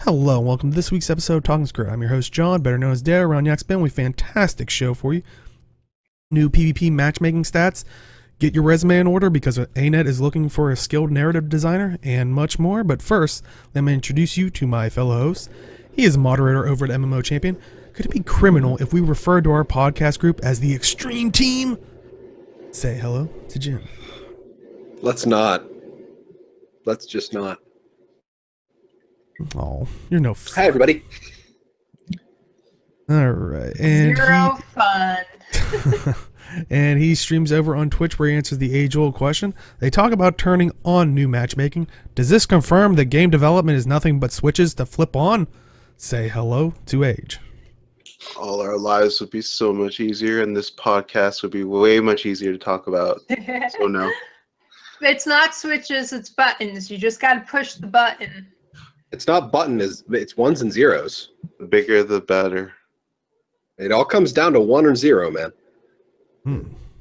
Hello, and welcome to this week's episode of Talking Skritt. I'm your host, John, better known as Dare. Around Yak Spin, we have a fantastic show for you. New PvP matchmaking stats, get your resume in order because ANet is looking for a skilled narrative designer, and much more. But first, let me introduce you to my fellow host. He is a moderator over at MMO Champion. Could it be criminal if we refer to our podcast group as the Extreme Team? Say hello to Jim. Let's not. Let's just not. Oh, you're no. Hi, everybody. All right, and Zero fun. and he streams over on Twitch where he answers the age-old question. They talk about turning on new matchmaking. Does this confirm that game development is nothing but switches to flip on? Say hello to Age. All our lives would be so much easier, and this podcast would be way much easier to talk about. So no. It's not switches, it's buttons. You just got to push the button. It's not button, it's ones and zeros. The bigger, the better. It all comes down to 1 or 0, man.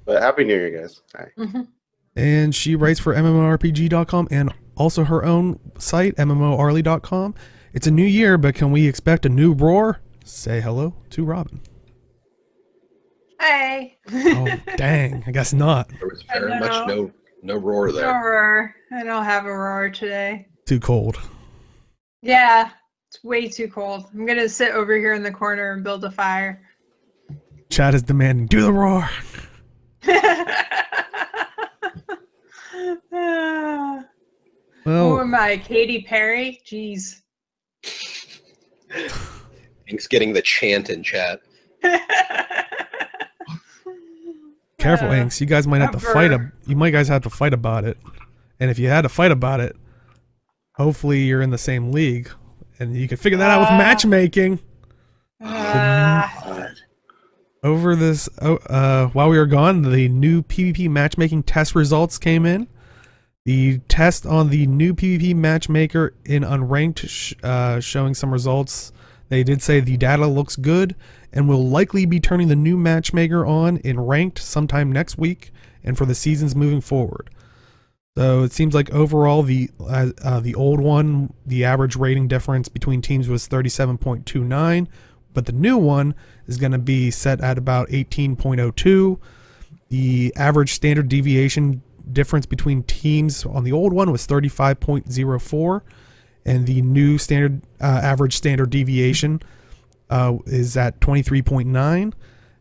But Happy New Year, guys. Hi. And she writes for MMORPG.com and also her own site, MMORly.com. It's a new year, but can we expect a new roar? Say hello to Robin. Hey. Oh, dang. I guess not. There was very much no roar No there. roar. I don't have a roar today. Too cold. Yeah, it's way too cold. I'm going to sit over here in the corner and build a fire. Chad is demanding, do the roar. Who Well, am I? Katy Perry? Jeez. Pink's getting the chant in chat. careful, Inks. You guys might have to fight. You might guys have to fight about it. And if you had to fight about it, hopefully you're in the same league, and you can figure that out with matchmaking. Over this, while we were gone, the new PvP matchmaking test results came in. The test on the new PvP matchmaker in unranked showing some results. They did say the data looks good and will likely be turning the new matchmaker on in ranked sometime next week and for the seasons moving forward. So it seems like overall the old one, the average rating difference between teams was 37.29, but the new one is going to be set at about 18.02. The average standard deviation difference between teams on the old one was 35.04, and the new standard average standard deviation is at 23.9.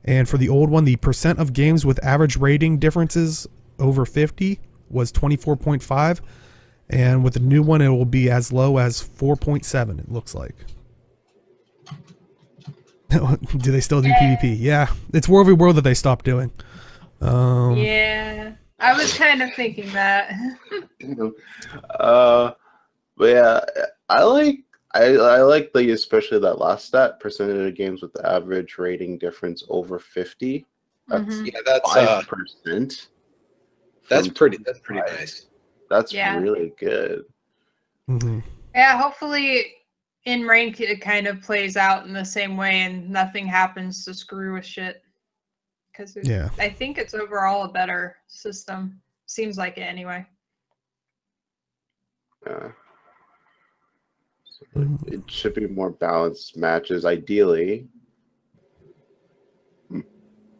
And for the old one, the percent of games with average rating differences over 50 was 24.5, and with the new one it will be as low as 4.7. It looks like. Do they still do PvP? Yeah, it's War v World that they stopped doing. Yeah, I was kind of thinking that. But yeah, I like like especially that last stat, percentage of games with the average rating difference over 50. That's Yeah, that's 5%. That's pretty nice. That's Yeah. really good. Yeah, hopefully in rank it kind of plays out in the same way and nothing happens to screw with shit. Because Yeah. I think it's overall a better system. Seems like it anyway. Yeah. So it should be more balanced matches, ideally.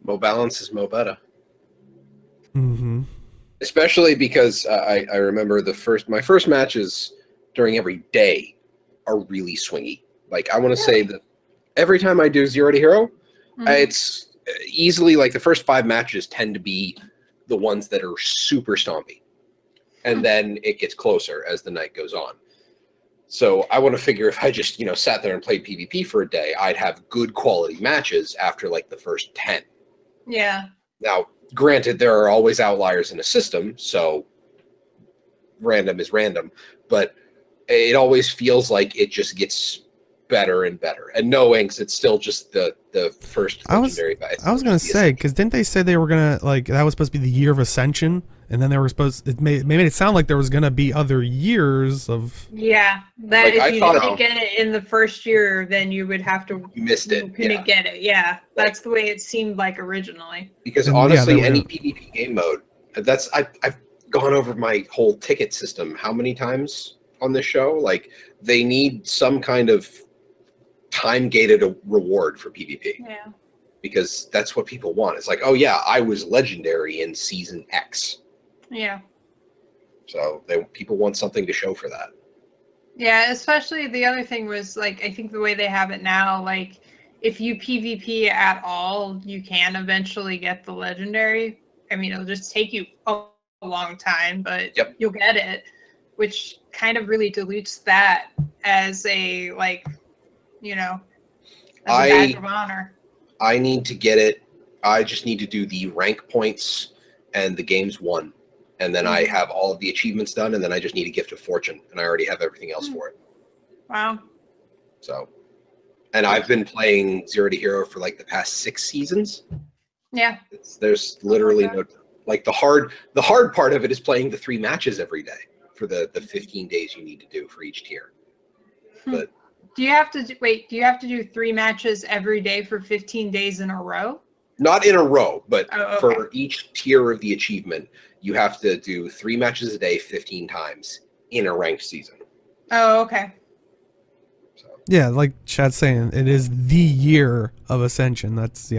Mo balance is mo better. Especially because I remember my first matches during every day are really swingy. Like, I want to say that every time I do 0 to hero, it's easily like the first 5 matches tend to be the ones that are super stompy. And then it gets closer as the night goes on. So I want to figure if I just, sat there and played PvP for a day, I'd have good quality matches after like the first 10. Yeah. Now, granted, there are always outliers in a system, so random is random, but it always feels like it just gets better and better. And no Inks, it's still just the first legendary. I was gonna say, because didn't they say they were gonna that was supposed to be the year of Ascension, and then they were it made it sound like there was gonna be other years of. Yeah, that Like, if I you thought- didn't get it in the first year, then you would have to. You missed it. You couldn't get it. Yeah, that's the way it seemed like originally. Because And, yeah, honestly, they were any gonna- PvP game mode, I've gone over my whole ticket system how many times? on this show. Like, they need some kind of time-gated reward for PvP. Yeah. Because that's what people want. It's like, oh yeah, I was legendary in season X. Yeah. So people want something to show for that. Yeah, especially the other thing was, like, I think the way they have it now, like, if you PvP at all, you can eventually get the legendary. I mean, it'll just take you a long time, but you'll get it, which kind of really dilutes that as a, like, you know, as a badge of honor. I need to get it. I just need to do the rank points and the game's won. And then I have all of the achievements done, and then I just need a gift of fortune, and I already have everything else for it. Wow. So, and I've been playing Zero to Hero for like the past 6 seasons. Yeah. There's literally no, like, the hard part of it is playing the 3 matches every day for the 15 days you need to do for each tier. But do you have to wait? Do you have to do 3 matches every day for 15 days in a row? Not in a row, but for each tier of the achievement, you have to do 3 matches a day, 15 times in a ranked season. Oh, okay. So. Yeah, like Chad's saying, it is the year of Ascension. That's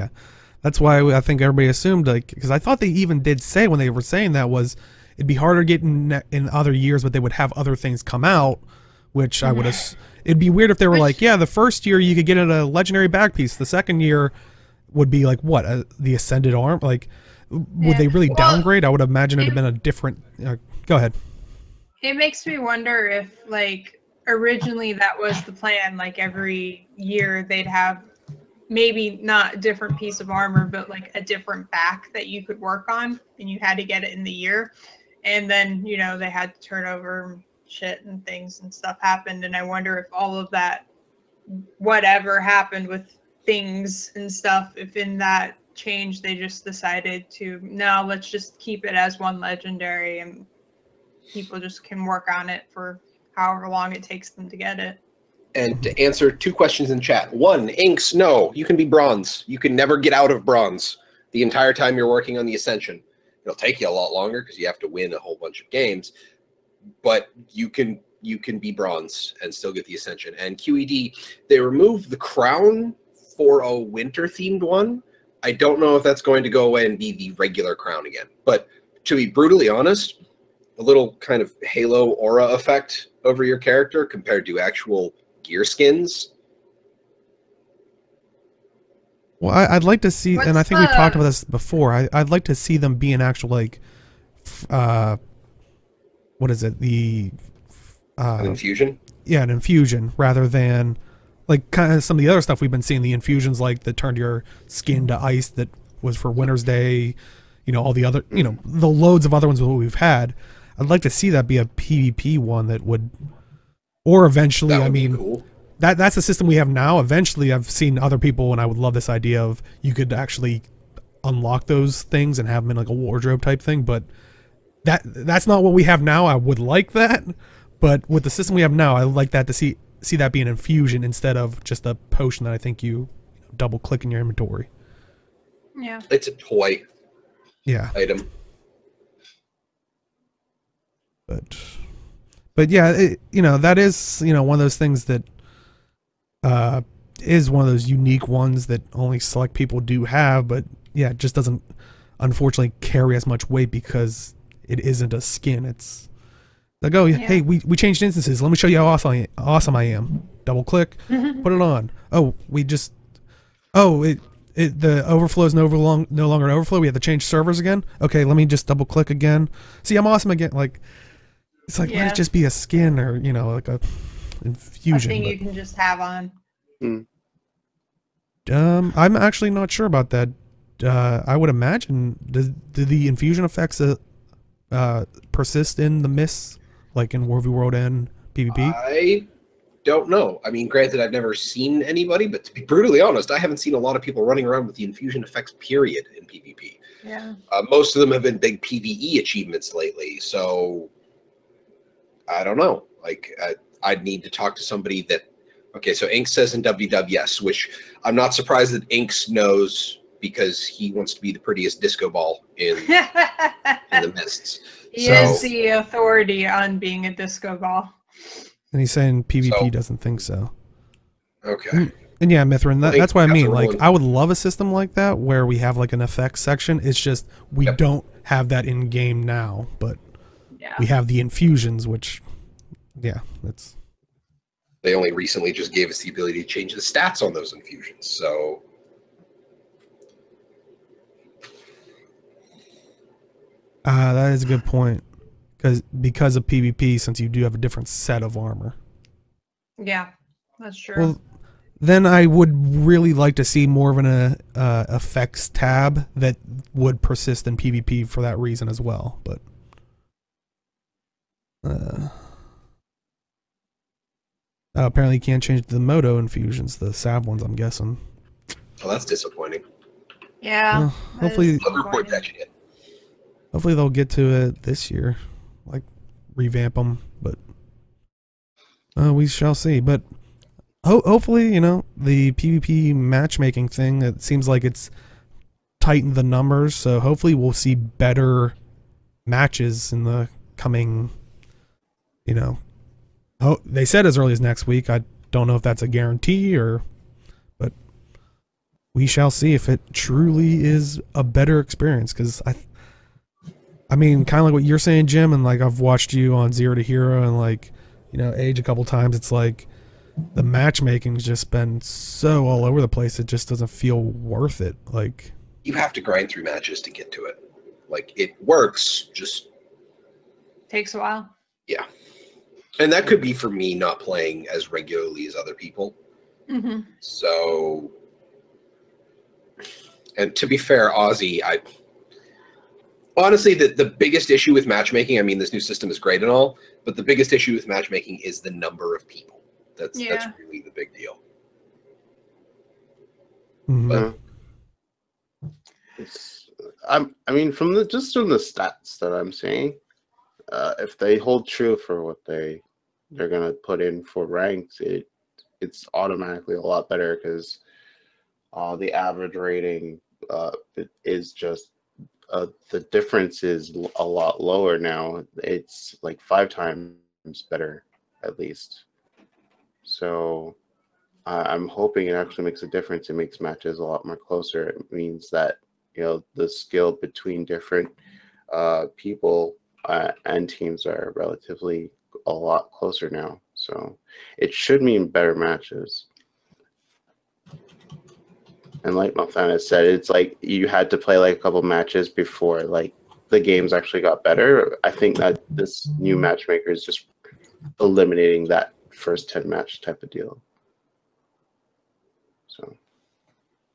that's why I think everybody assumed, like, because I thought they even did say when they were saying that was it'd be harder getting in other years, but they would have other things come out, which I would it'd be weird if they were like, yeah, the first year you could get a legendary back piece, the second year would be like what the Ascended Arm, like. Would they really downgrade? I would imagine it'd have been a different. Go ahead. It makes me wonder if, like, originally that was the plan. Like, every year they'd have maybe not a different piece of armor, but like a different back that you could work on, and you had to get it in the year. And then, you know, they had to turn over shit and things and stuff happened. And I wonder if all of that, whatever happened with things and stuff, if in that change they just decided to, no, let's just keep it as one legendary and people just can work on it for however long it takes them to get it. And to answer 2 questions in chat. 1, Inks, no, you can be bronze. You can never get out of bronze the entire time you're working on the Ascension. It'll take you a lot longer because you have to win a whole bunch of games, but you can be bronze and still get the Ascension. And QED, they removed the crown for a winter themed one. I don't know if that's going to go away and be the regular crown again. But to be brutally honest, a little kind of halo aura effect over your character compared to actual gear skins. Well, I'd like to see, and I think we talked about this before, I'd like to see them be an actual, like, what is it? An infusion? Yeah, an infusion, rather than... like kind of some of the other stuff we've been seeing, the infusions like that turned your skin to ice that was for Winter's Day, you know, all the other, you know, the loads of other ones that we've had. I'd like to see that be a PvP one that would, or eventually, I mean, cool. that's the system we have now. Eventually, I've seen other people, and I would love this idea of you could actually unlock those things and have them in like a wardrobe type thing, but that's not what we have now. I would like that, but with the system we have now, I would like that to see that be an infusion instead of just a potion that I think you double click in your inventory. Yeah. It's a toy. Yeah. Item. But yeah, you know, that is, you know, one of those things that is one of those unique ones that only select people do have, but yeah, it just doesn't unfortunately carry as much weight because it isn't a skin. It's like, oh, hey, we changed instances. Let me show you how awesome I am. Double click, put it on. Oh, the overflow is no longer an overflow. We have to change servers again. Okay, let me just double click again. See, I'm awesome again. Like, it's like, let it just be a skin or, you know, like a infusion. A thing you can just have on. I'm actually not sure about that. I would imagine, do the infusion effects persist in the mists? Like in War v World and PvP? I don't know. I mean, granted, I've never seen anybody, but to be brutally honest, I haven't seen a lot of people running around with the infusion effects, period, in PvP. Yeah. Most of them have been big PvE achievements lately, so I don't know. Like, I'd need to talk to somebody that... Okay, so Inks says in WWS, which I'm not surprised that Inks knows because he wants to be the prettiest disco ball in the mists. He is the authority on being a disco ball. And he's saying PvP So- doesn't think so. Okay. And yeah, Mithrin, I think that's what I that's mean. a Like, rolling- I would love a system like that where we have like an effects section. It's just we Yep. don't have that in game now, but Yeah. we have the infusions, which, yeah, it's. They only recently just gave us the ability to change the stats on those infusions. So That is a good point. Because of PvP, since you do have a different set of armor. Yeah, that's true. Well, then I would really like to see more of an effects tab that would persist in PvP for that reason as well. But apparently you can't change the Moto infusions, the Sav ones, I'm guessing. oh, that's disappointing. yeah. Well, that hopefully- is I'll report disappointing. that you did. Hopefully they'll get to it this year, like revamp them. But we shall see. But hopefully, you know, the PvP matchmaking thing, it seems like it's tightened the numbers. So hopefully we'll see better matches in the coming, you know, they said as early as next week. I don't know if that's a guarantee but we shall see if it truly is a better experience. Because I mean, kind of like what you're saying, Jim, and like I've watched you on Zero to Hero and like, you know, Age a couple times. It's like the matchmaking's just been so all over the place. It just doesn't feel worth it. Like, You have to grind through matches to get to it. Like, it works, just Takes a while. yeah. And that could be for me not playing as regularly as other people. Mm-hmm. So, and to be fair, Aussie, honestly, the biggest issue with matchmaking, I mean, this new system is great and all, but the biggest issue with matchmaking is the number of people. That's really the big deal. mhm. I mean, from the stats that I'm seeing, if they hold true for what they're gonna put in for ranks, it's automatically a lot better because the average rating is just the difference is a lot lower now. It's like 5 times better at least. So I'm hoping it actually makes a difference. It makes matches a lot more closer. It means that, you know, the skill between different people and teams are relatively a lot closer now. So it should mean better matches. And like Mothana said, it's like you had to play like a couple matches before like the games actually got better. I think that this new matchmaker is just eliminating that first 10 match type of deal. So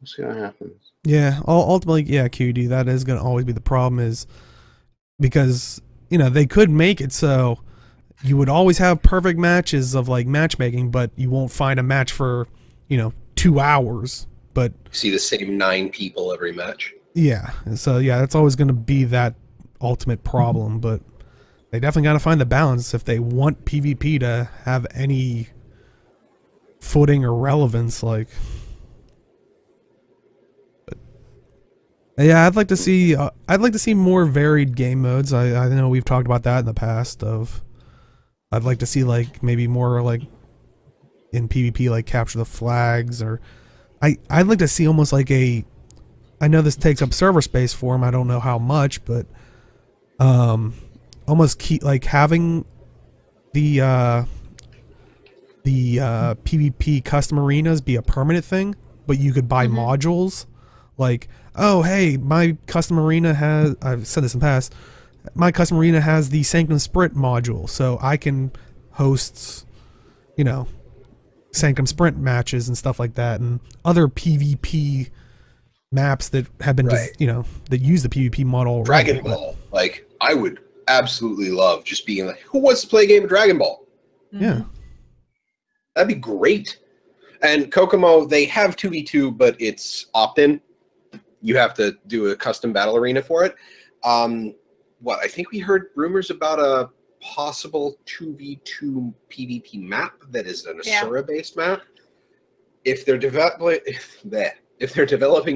we'll see what happens. Yeah, ultimately, yeah, QD, that is going to always be the problem, is because, you know, they could make it so you would always have perfect matches of like matchmaking, but you won't find a match for, you know, 2 hours. But See the same 9 people every match. yeah, so yeah, that's always going to be that ultimate problem. But they definitely got to find the balance if they want PvP to have any footing or relevance. Like, but yeah, I'd like to see more varied game modes. I know we've talked about that in the past. I'd like to see like maybe more like in PvP, like capture the flags, or I'd like to see almost like I know this takes up server space for them. I don't know how much, but almost keep like having the PvP custom arenas be a permanent thing, but you could buy modules. Like, oh hey, my custom arena has, I've said this in the past, my custom arena has the Sanctum Sprint module, so I can host, you know, Sanctum Sprint matches and stuff like that, and other PvP maps that have been, Right. you know, that use the PvP model already. Dragon Ball. Like, I would absolutely love just being like, who wants to play a game of Dragon Ball? Yeah. That'd be great. And Kokomo, they have 2v2, but it's opt-in. You have to do a custom battle arena for it. I think we heard rumors about a possible 2v2 PvP map that is an Asura-based map. If they're developing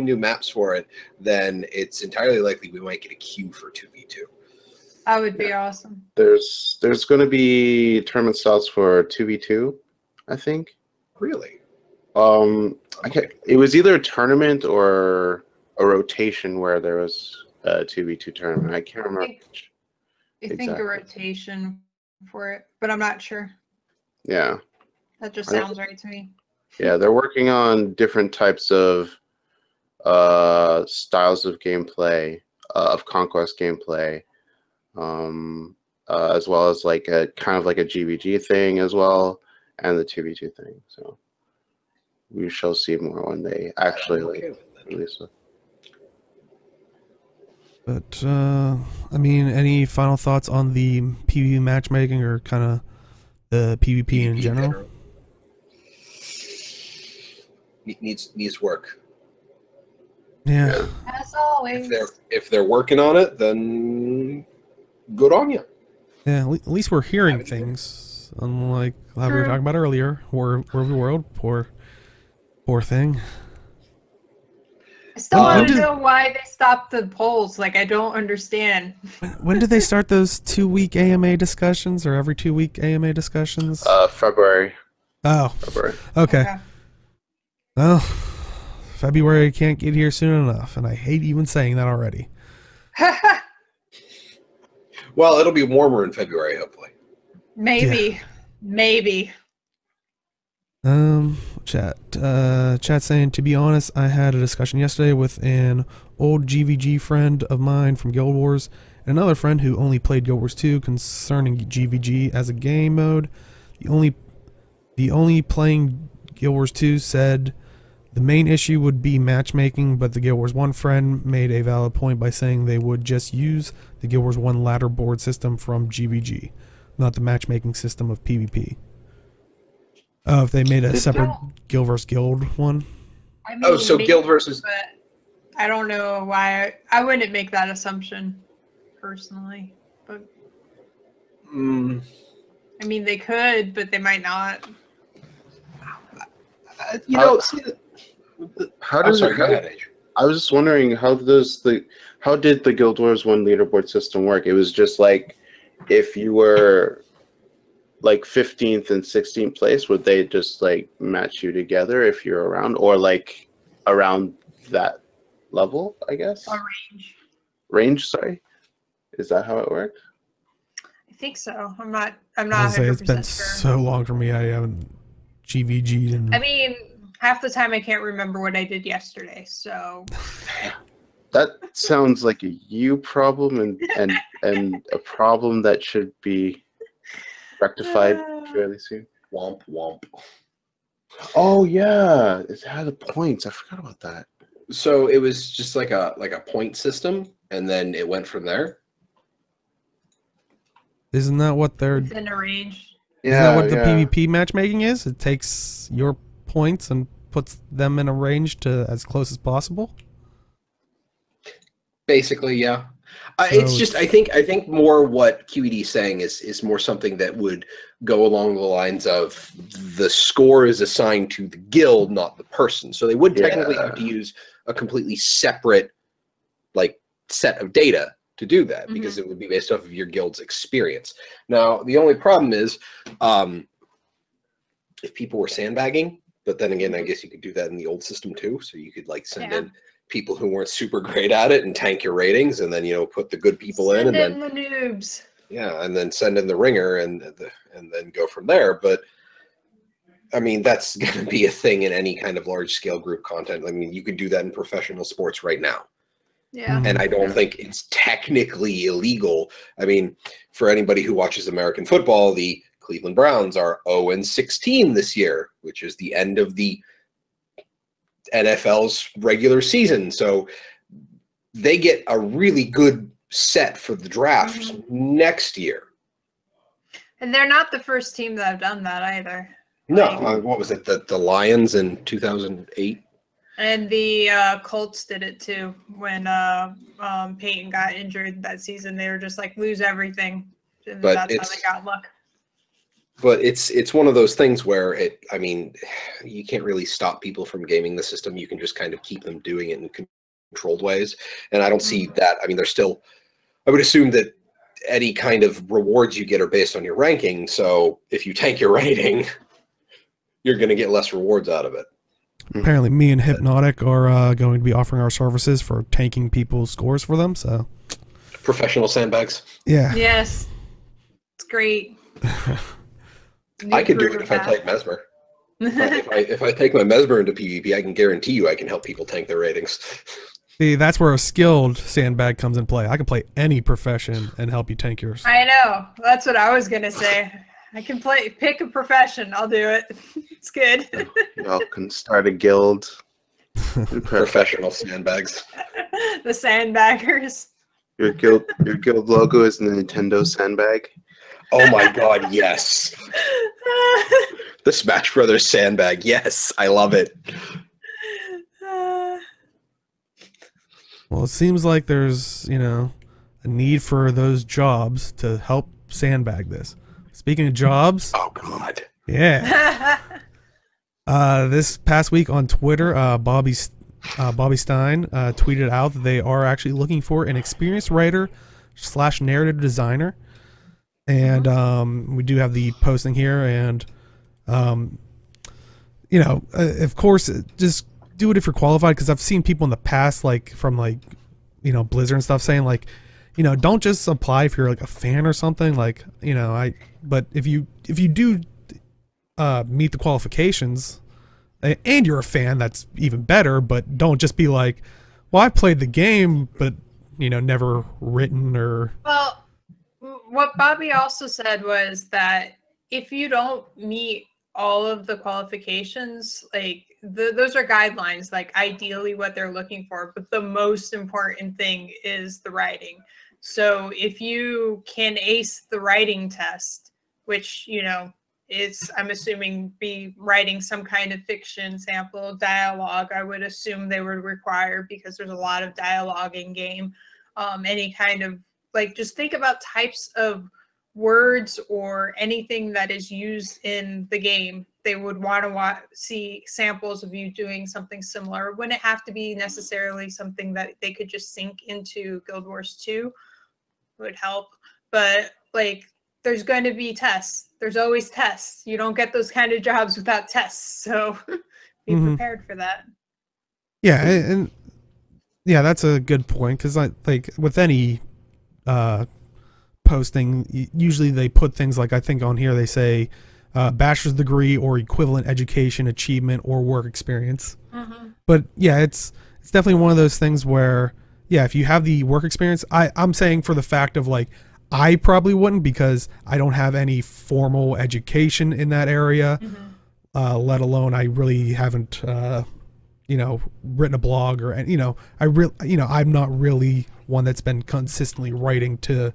new maps for it, then it's entirely likely we might get a queue for 2v2. That would be awesome. There's going to be tournament styles for 2v2, I think. Really? It was either a tournament or a rotation where there was a 2v2 tournament. I can't remember. I think a rotation for it, but I'm not sure. Yeah. That just sounds right to me. Yeah, they're working on different types of styles of gameplay, of conquest gameplay, as well as like a kind of like a GVG thing as well, and the 2v2 thing. So we shall see more when they actually release it. But I mean, any final thoughts on the PvP matchmaking or kind of the PvP in general? Needs work. Yeah. As always. If they're working on it, then good on you. Yeah, at least we're hearing things, unlike how we were talking about earlier. War of the World, poor thing. I still want to know why they stopped the polls. Like, I don't understand. When did they start those 2-week AMA discussions, or every 2-week AMA discussions? February. Oh, February. Okay. Well, February can't get here soon enough, and I hate even saying that already. Well, it'll be warmer in February, hopefully. Maybe. Yeah. Maybe. Chat saying, to be honest, I had a discussion yesterday with an old GVG friend of mine from Guild Wars and another friend who only played Guild Wars 2 concerning GVG as a game mode. The only playing Guild Wars 2 said the main issue would be matchmaking, but the Guild Wars 1 friend made a valid point by saying they would just use the Guild Wars 1 ladder board system from GVG, not the matchmaking system of PvP. Oh, if they made a separate Guild vs. Guild one? I mean, so Guild versus... But I don't know why. I wouldn't make that assumption, personally. But I mean, they could, but they might not. How does it? Go ahead, I was just wondering how did the Guild Wars 1 leaderboard system work? It was just like if you were like 15th and 16th place, would they just like match you together if you're around, or like around that level? I guess. A range. Range, sorry. Is that how it works? I think so. I'm not. I 100% it's been sure. so long for me. I haven't GVG'd in. I mean, half the time I can't remember what I did yesterday. So. That sounds like a you problem and a problem that should be rectified fairly soon. Womp womp. Oh yeah, it had the points. I forgot about that. So it was just like a point system, and then it went from there. Isn't that what they're? It's in a range. Isn't that what the PvP matchmaking is? It takes your points and puts them in a range to as close as possible. Basically, yeah. It's just I think more what QED is saying is more something that would go along the lines of the score is assigned to the guild, not the person. So they would technically have to use a completely separate like set of data to do that, because it would be based off of your guild's experience. Now, the only problem is if people were sandbagging, but then again, I guess you could do that in the old system too. So you could like send in people who weren't super great at it and tank your ratings, and then put the good people in, and then the noobs. Yeah, and then send in the ringer, and then go from there. But I mean, that's going to be a thing in any kind of large scale group content. I mean, you could do that in professional sports right now. Yeah. And I don't think it's technically illegal. I mean, for anybody who watches American football, the Cleveland Browns are 0-16 this year, which is the end of the NFL's regular season. So they get a really good set for the draft next year. And they're not the first team that have done that either. No, what was it? The Lions in 2008? And the Colts did it too. When Peyton got injured that season, they were just like, lose everything. And But that's how they got luck. But it's one of those things where I mean, you can't really stop people from gaming the system. You can just kind of keep them doing it in controlled ways. And I don't see that. I mean, I would assume that any kind of rewards you get are based on your ranking. So if you tank your rating, you're going to get less rewards out of it. Apparently, me and Hypnotic are going to be offering our services for tanking people's scores for them. So, professional sandbags. Yeah. Yes, it's great. I could do it if I take Mesmer. if I take my Mesmer into PvP, I can guarantee you I can help people tank their ratings. See, that's where a skilled sandbag comes in play. I can play any profession and help you tank yours. I know. That's what I was gonna say. I can pick a profession. I'll do it. It's good. Y'all can start a guild. Professional sandbags. The sandbaggers. Your guild logo is the Nintendo sandbag. Oh my god, yes. The Smash Brothers sandbag. Yes, I love it. Well, it seems like there's, a need for those jobs to help sandbag this. Speaking of jobs. Oh god. Yeah. This past week on Twitter, Bobby Stein tweeted out that they are actually looking for an experienced writer / narrative designer. And we do have the posting here, and of course, just do it if you're qualified, because I've seen people in the past, from Blizzard and stuff, saying don't just apply if you're like a fan or something, but if you do meet the qualifications and you're a fan, that's even better. But don't just be like, well, I played the game, but never written or. Well, what Bobby also said was that if you don't meet all of the qualifications, those are guidelines, ideally what they're looking for, but the most important thing is the writing. So if you can ace the writing test, which is, I'm assuming, be writing some kind of fiction, sample, dialogue, I would assume they would require, because there's a lot of dialogue in game. Any kind of, just think about types of words or anything that is used in the game. They would want to see samples of you doing something similar. Wouldn't have to be necessarily something that they could just sync into Guild Wars 2. Would help. But there's going to be tests. There's always tests. You don't get those kind of jobs without tests. So be prepared for that. Yeah, and yeah, that's a good point, because with any posting, usually they put things I think on here they say bachelor's degree or equivalent education, achievement, or work experience. But yeah, it's definitely one of those things where, yeah, if you have the work experience, I'm saying for the fact of I probably wouldn't, because I don't have any formal education in that area, let alone I really haven't written a blog, or I'm not really one that's been consistently writing to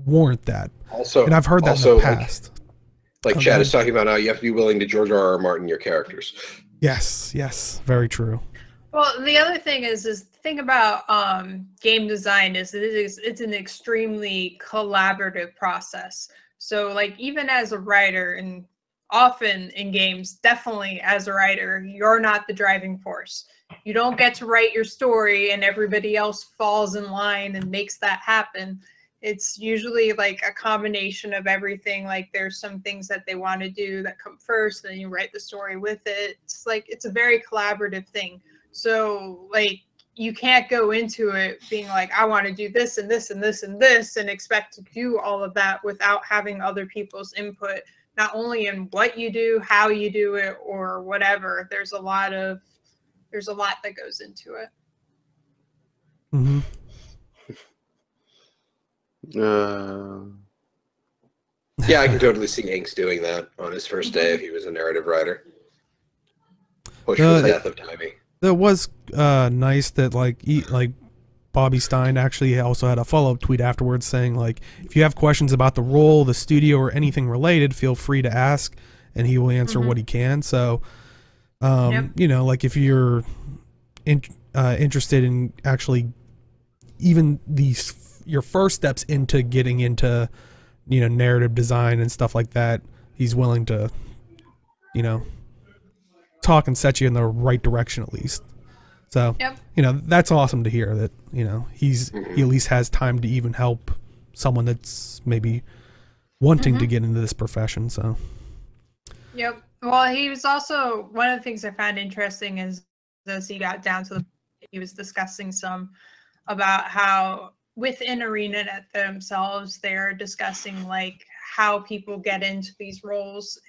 warrant that. Also, and I've heard that in the past. Chad is talking about how you have to be willing to George R.R. Martin your characters. Yes, very true. Well, the other thing is the thing about game design is it's an extremely collaborative process. So even as a writer, and often in games, definitely as a writer, you're not the driving force. You don't get to write your story and everybody else falls in line and makes that happen. It's usually a combination of everything. There's some things that they want to do that come first, and then you write the story with it. It's a very collaborative thing. So you can't go into it being I want to do this and this and this and this, and expect to do all of that without having other people's input, not only in what you do, how you do it, or whatever. There's a lot that goes into it. Yeah, I can totally see Inks doing that on his first day if he was a narrative writer. Push for the death of timing. That was nice that Bobby Stein actually also had a follow-up tweet afterwards saying if you have questions about the role, the studio, or anything related, feel free to ask, and he will answer what he can. So if you're interested in actually even your first steps into getting into narrative design and stuff like that, he's willing to talk and set you in the right direction at least. So that's awesome to hear that he at least has time to even help someone that's maybe wanting to get into this profession. So. Yep. Well, he was also, one of the things I found interesting is as he got down to he was discussing some about how within ArenaNet themselves, they're discussing like how people get into these roles,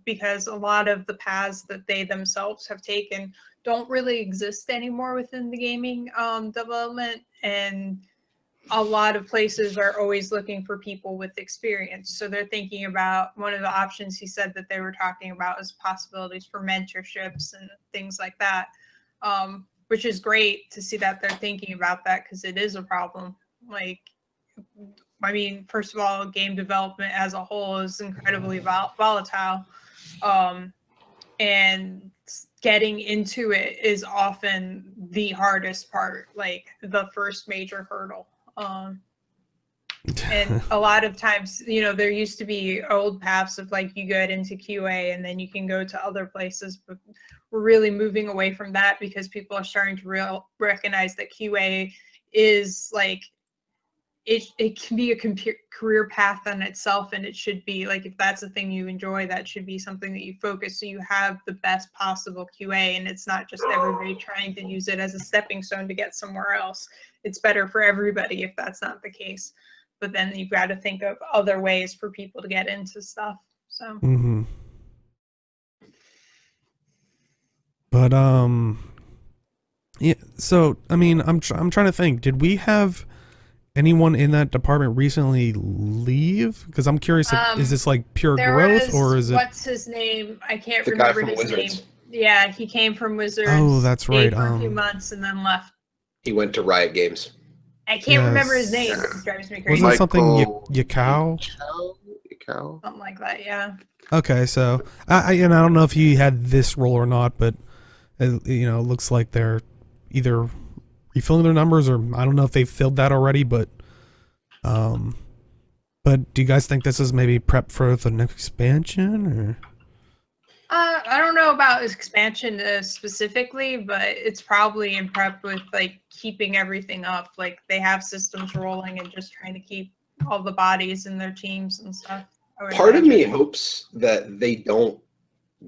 because a lot of the paths that they themselves have taken don't really exist anymore within the gaming development, and a lot of places are always looking for people with experience. So they're thinking about, one of the options he said that they were talking about is possibilities for mentorships and things like that, which is great to see that they're thinking about that, because it is a problem. Like, I mean, first of all, game development as a whole is incredibly volatile, and getting into it is often the hardest part, like the first major hurdle. And a lot of times, you know, there used to be old paths of like you get into QA and then you can go to other places, but we're really moving away from that because people are starting to recognize that QA is like, it can be a career path on itself, and it should be like, if that's the thing you enjoy, that should be something that you focus so you have the best possible QA, and it's not just everybody trying to use it as a stepping stone to get somewhere else. It's better for everybody if that's not the case, but then you've got to think of other ways for people to get into stuff. So but yeah, so I mean, I'm trying to think, did we have anyone in that department recently leave? Because I'm curious, is this like pure growth, or is it, what's his name? I can't The guy remember from his Wizards. name. Yeah, he came from Wizards. Oh, that's right. Stayed for a few months and then left. He went to Riot Games. I can't remember his name. Yes. It drives me crazy. wasn't it something Yakao? Yakao? Something like that, yeah. Okay, so I don't know if he had this role or not, but you know, it looks like they're either refilling their numbers, or I don't know if they've filled that already, but do you guys think this is maybe prep for the next expansion, or? I don't know about expansion specifically, but it's probably in prep with like keeping everything up. Like they have systems rolling and just trying to keep all the bodies in their teams and stuff. Part of me hopes that they don't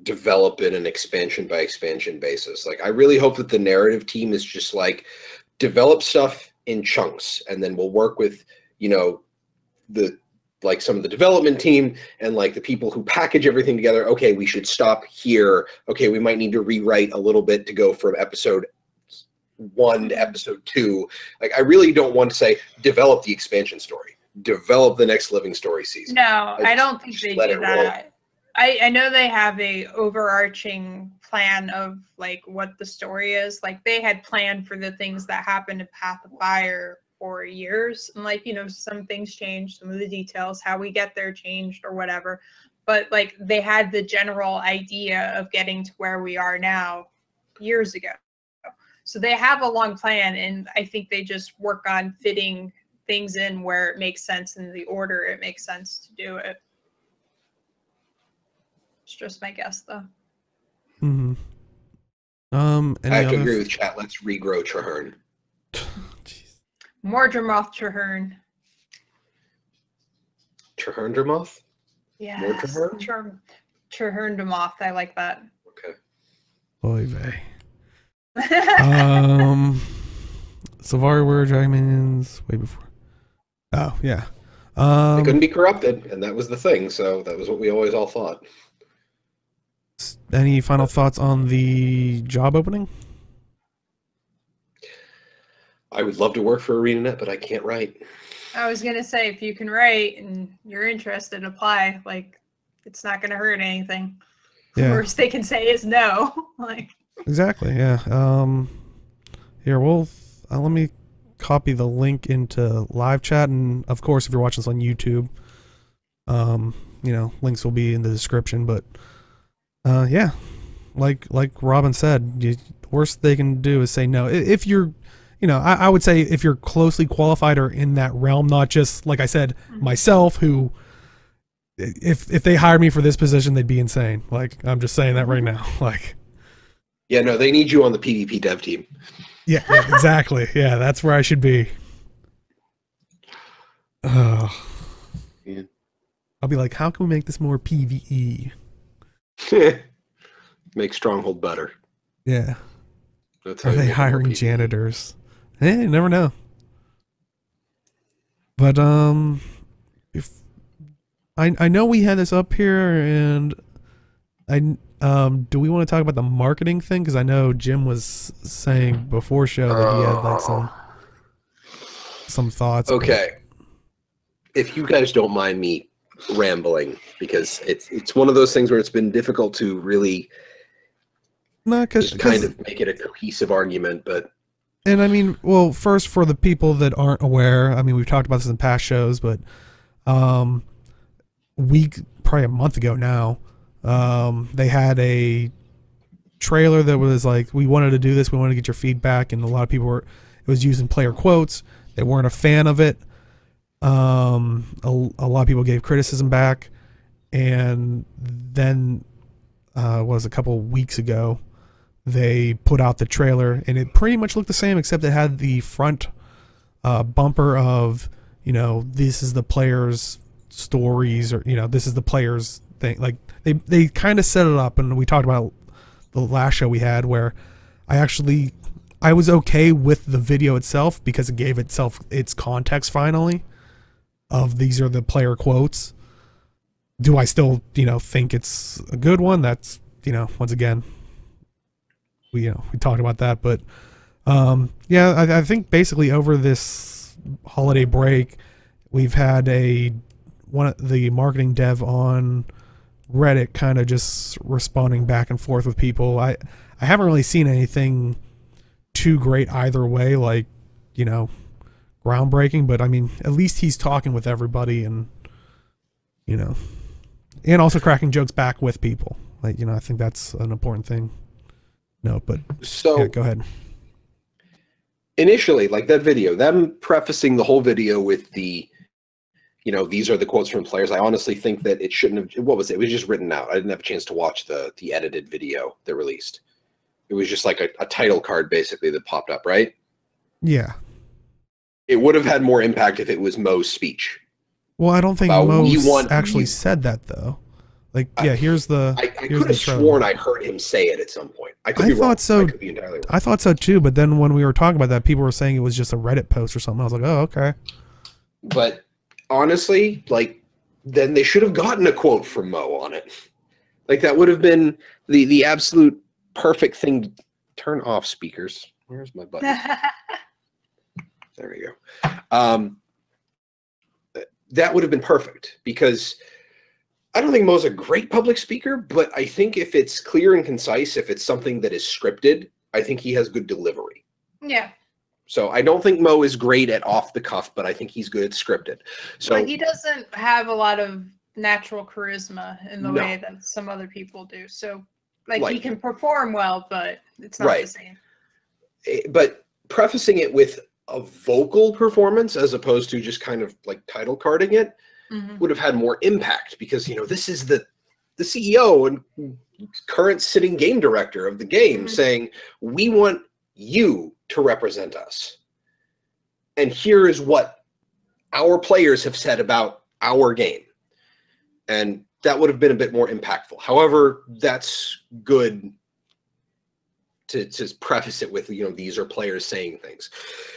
develop in an expansion by expansion basis. Like I really hope that the narrative team is just like, develop stuff in chunks, and then we'll work with, you know, the like some of the development team and like the people who package everything together. Okay, we should stop here. Okay, we might need to rewrite a little bit to go from episode 1 to episode 2. Like I really don't want to say develop the expansion story, develop the next living story season. No, I don't think they do that. Roll. I know they have a overarching plan of like what the story is. Like they had planned for the things that happened in Path of Fire for years, and like, you know, some things changed, some of the details, how we get there changed or whatever, but like they had the general idea of getting to where we are now years ago. So they have a long plan, and I think they just work on fitting things in where it makes sense in the order it makes sense to do it. It's just my guess though. I have to agree with chat. Let's regrow Traherne. More Dramoth Traherne. Traherne Dramoth? Yeah. More Traherne? Traherne Dramoth. I like that. Okay. Oy vey. Sylvari were Dragons way before. Oh, yeah. They couldn't be corrupted, and that was the thing, so that was what we always all thought. Any final thoughts on the job opening? I would love to work for ArenaNet, but I can't write. I was going to say, if you can write and you're interested, apply. Like, it's not going to hurt anything. Yeah. The worst they can say is no. Like. Exactly, yeah. Here, let me copy the link into live chat, and of course, if you're watching this on YouTube, you know, links will be in the description, but yeah, like Robin said, the worst they can do is say no. If you're, you know, I would say if you're closely qualified or in that realm, not just, like I said, myself, who, if they hired me for this position, they'd be insane. Like, I'm just saying that right now. Like, yeah, no, they need you on the PvP dev team. Yeah, exactly. Yeah, that's where I should be. Uh, Yeah. I'll be like, how can we make this more PvE? Make Stronghold better. Yeah. That's how Are you they make it more hiring PvE. janitors? You never know. But if I know we had this up here, and do we want to talk about the marketing thing? Because I know Jim was saying before show that he had like some thoughts. but- Okay. If you guys don't mind me rambling, because it's one of those things where it's been difficult to really No, just kind of make it a cohesive argument, but and I mean, well, first for the people that aren't aware, I mean, we've talked about this in past shows, but probably a month ago now, they had a trailer that was like, we wanted to do this, we wanted to get your feedback, and a lot of people it was using player quotes. They weren't a fan of it. A lot of people gave criticism back, and then was a couple weeks ago, they put out the trailer, and it pretty much looked the same, except it had the front bumper of, this is the players' stories, or this is the players' thing. Like they kind of set it up, and we talked about the last show we had where I was okay with the video itself because it gave itself its context finally of these are the player quotes. Do I still think it's a good one? That's once again, we talked about that, but I think basically over this holiday break, we've had one of the marketing dev on Reddit kind of just responding back and forth with people. I haven't really seen anything too great either way, like groundbreaking, but I mean, at least he's talking with everybody, and and also cracking jokes back with people. Like, I think that's an important thing. No, but so yeah, go ahead. Initially, like that video, them prefacing the whole video with the, these are the quotes from players. I honestly think that it shouldn't have. What was it? It was just written out. I didn't have a chance to watch the edited video they released. It was just like a title card basically that popped up, right? Yeah. It would have had more impact if it was Mo's speech. Well, I don't think About Mo actually said that though. Like, yeah, here's the. I could have sworn I heard him say it at some point. I could be wrong. Thought so. I could be entirely wrong. I thought so too, but then when we were talking about that, people were saying it was just a Reddit post or something. I was like, oh, okay. But honestly, like, then they should have gotten a quote from Mo on it. Like, that would have been the absolute perfect thing. Turn off speakers. Where's my button? There we go. That would have been perfect, because I don't think Mo's a great public speaker, but I think if it's clear and concise, if it's something that is scripted, I think he has good delivery. Yeah. So I don't think Mo is great at off the cuff, but I think he's good at scripted. So But he doesn't have a lot of natural charisma in the way that some other people do. So like he can perform well, but it's not the same. But prefacing it with a vocal performance as opposed to just kind of like title carding it would have had more impact, because this is the CEO and current sitting game director of the game saying, we want you to represent us, and here is what our players have said about our game, and that would have been a bit more impactful. However, that's good to preface it with, these are players saying things.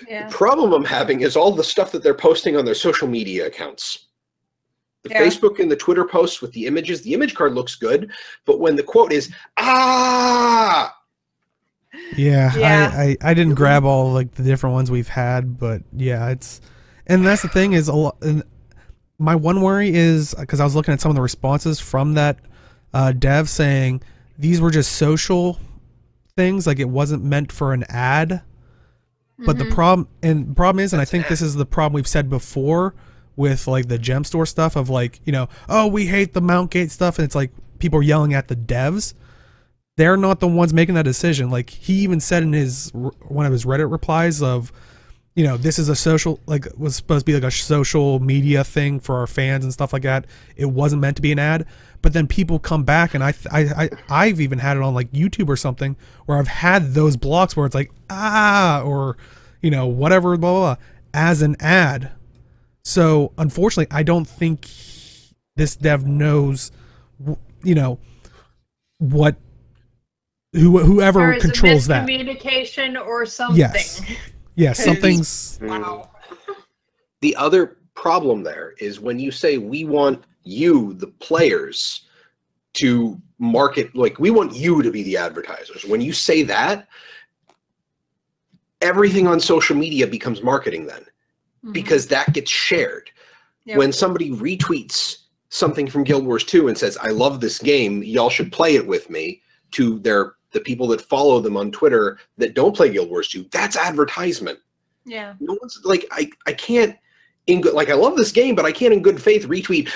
Yeah. The problem I'm having is all the stuff that they're posting on their social media accounts. The Facebook and the Twitter posts with the images, the image card looks good, but when the quote is, I didn't grab all like the different ones we've had, but yeah, and that's the thing is, my one worry is, because I was looking at some of the responses from that dev saying these were just social things, like it wasn't meant for an ad. But the problem is, and I think this is the problem we've said before with like the gem store stuff of like, oh, we hate the Mount Gate stuff, and it's like people are yelling at the devs. They're not the ones making that decision. Like, he even said in one of his Reddit replies of, this is a social, like, was supposed to be like a social media thing for our fans and stuff like that. It wasn't meant to be an ad. But then people come back, and I've even had it on like YouTube or something where I've had those blocks where it's like, or whatever, blah, blah, blah, as an ad. So unfortunately, I don't think this dev knows, you know, what whoever There is controls a that. miscommunication or something. Yes. Yes, 'Cause- something's. Wow. The other problem there is when you say we want you, the players, to market, like we want you to be the advertisers. When you say that, everything on social media becomes marketing then, because that gets shared. Yep. When somebody retweets something from Guild Wars 2 and says, I love this game, y'all should play it with me, to the people that follow them on Twitter that don't play Guild Wars 2, that's advertisement. Yeah. No one's like, I can't in good, like I love this game, but I can't in good faith retweet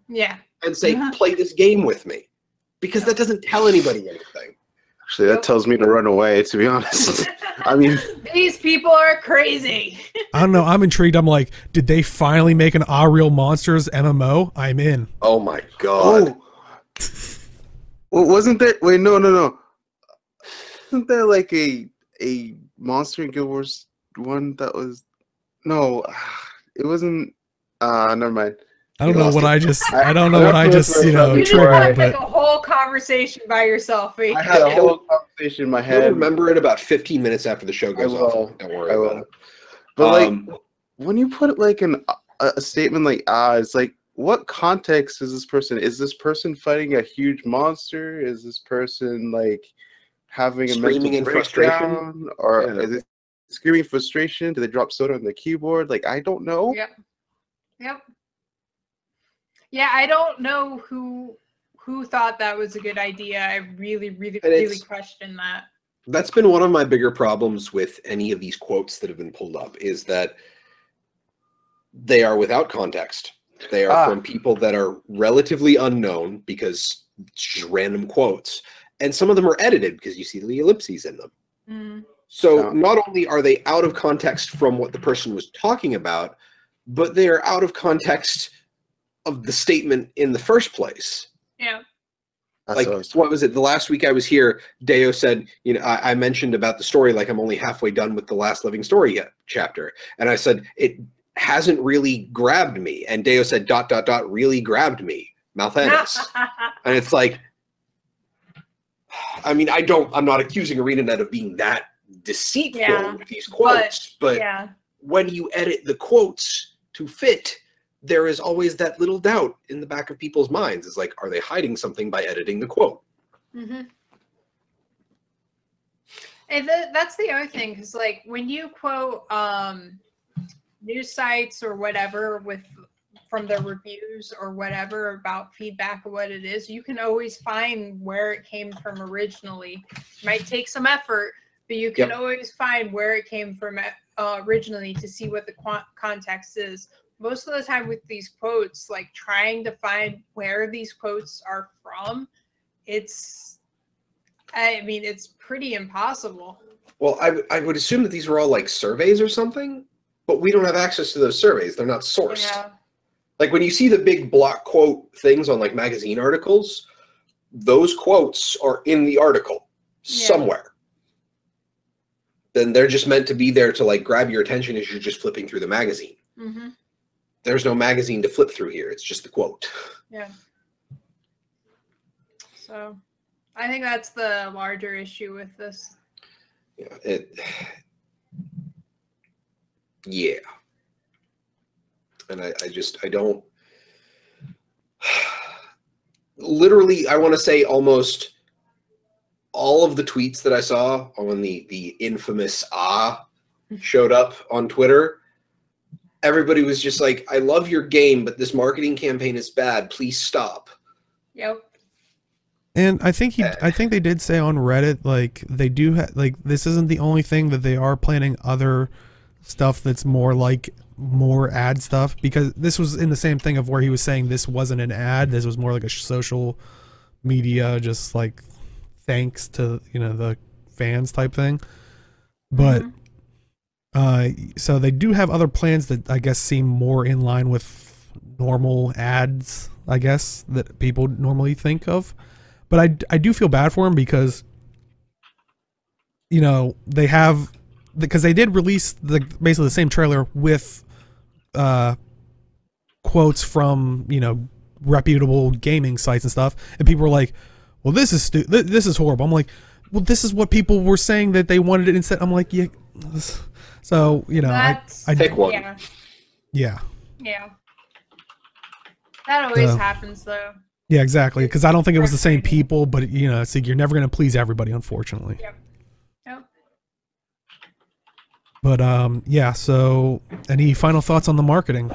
Yeah. and say play this game with me, because that doesn't tell anybody anything. Actually, that tells me to run away, to be honest. I mean, These people are crazy. I don't know. I'm intrigued. I'm like, did they finally make an Real Monsters MMO? I'm in. Oh my god. well, wasn't there? Wait, no. Wasn't there like a Monster in Guild Wars 1 that was? No, it wasn't. Never mind. I don't know what I just. I don't know I what I just. You know, You just triggered. had like But a whole conversation by yourself. I had a whole conversation in my You'll head. remember it about 15 minutes after the show goes off. Don't worry about it. But like, when you put like a statement like it's like, what context is this person? Is this person fighting a huge monster? Is this person like having a Screaming in mental frustration? breakdown? Or is it screaming frustration? Do they drop soda on the keyboard? Like, I don't know. Yep. Yeah, I don't know who thought that was a good idea. I really question that. That's been one of my bigger problems with any of these quotes that have been pulled up, is that they are without context. They are from people that are relatively unknown, because it's just random quotes. And some of them are edited because you see the ellipses in them. So not only are they out of context from what the person was talking about, but they are out of context of the statement in the first place. Yeah. Like, what was it? The last week I was here, Deo said, you know, I mentioned about the story, like I'm only halfway done with the last living story chapter. And I said, it hasn't really grabbed me. And Deo said, ... really grabbed me. Malthanis. And it's like, I mean, I'm not accusing ArenaNet of being that deceitful with these quotes, but when you edit the quotes to fit, there is always that little doubt in the back of people's minds. It's like, are they hiding something by editing the quote? And that's the other thing, because like when you quote news sites or whatever from their reviews or whatever about feedback or what it is, you can always find where it came from originally. It might take some effort, but you can always find where it came from originally to see what the context is. Most of the time with these quotes, like trying to find where these quotes are from, it's pretty impossible. Well, I would assume that these were all like surveys or something, but we don't have access to those surveys. They're not sourced. Yeah. Like when you see the big block quote things on like magazine articles, those quotes are in the article somewhere. Then they're just meant to be there to like grab your attention as you're just flipping through the magazine. There's no magazine to flip through here. It's just the quote. Yeah. So I think that's the larger issue with this. Yeah. And I don't literally, I want to say almost all of the tweets that I saw on the infamous showed up on Twitter. Everybody was just like, I love your game, but this marketing campaign is bad. Please stop. Yep. And I think they did say on Reddit, like they do like this isn't the only thing, that they are planning other stuff that's more like more ad stuff, because this was in the same thing of where he was saying this wasn't an ad, this was more like a social media, just like thanks to, you know, the fans type thing. But so they do have other plans that I guess seem more in line with normal ads, I guess, that people normally think of. But I do feel bad for him, because, you know, they have, because they did release basically the same trailer with quotes from, you know, reputable gaming sites and stuff, and people were like, well, this is horrible. I'm like, well, this is what people were saying that they wanted it instead. I'm like, yeah. So, you know, I Pick one. Yeah. yeah. That always happens, though. Yeah, exactly. Because I don't think it was the same Frustrating. people, but, you know, see, you're never going to please everybody, unfortunately. Yep. Yep. But, yeah, so any final thoughts on the marketing?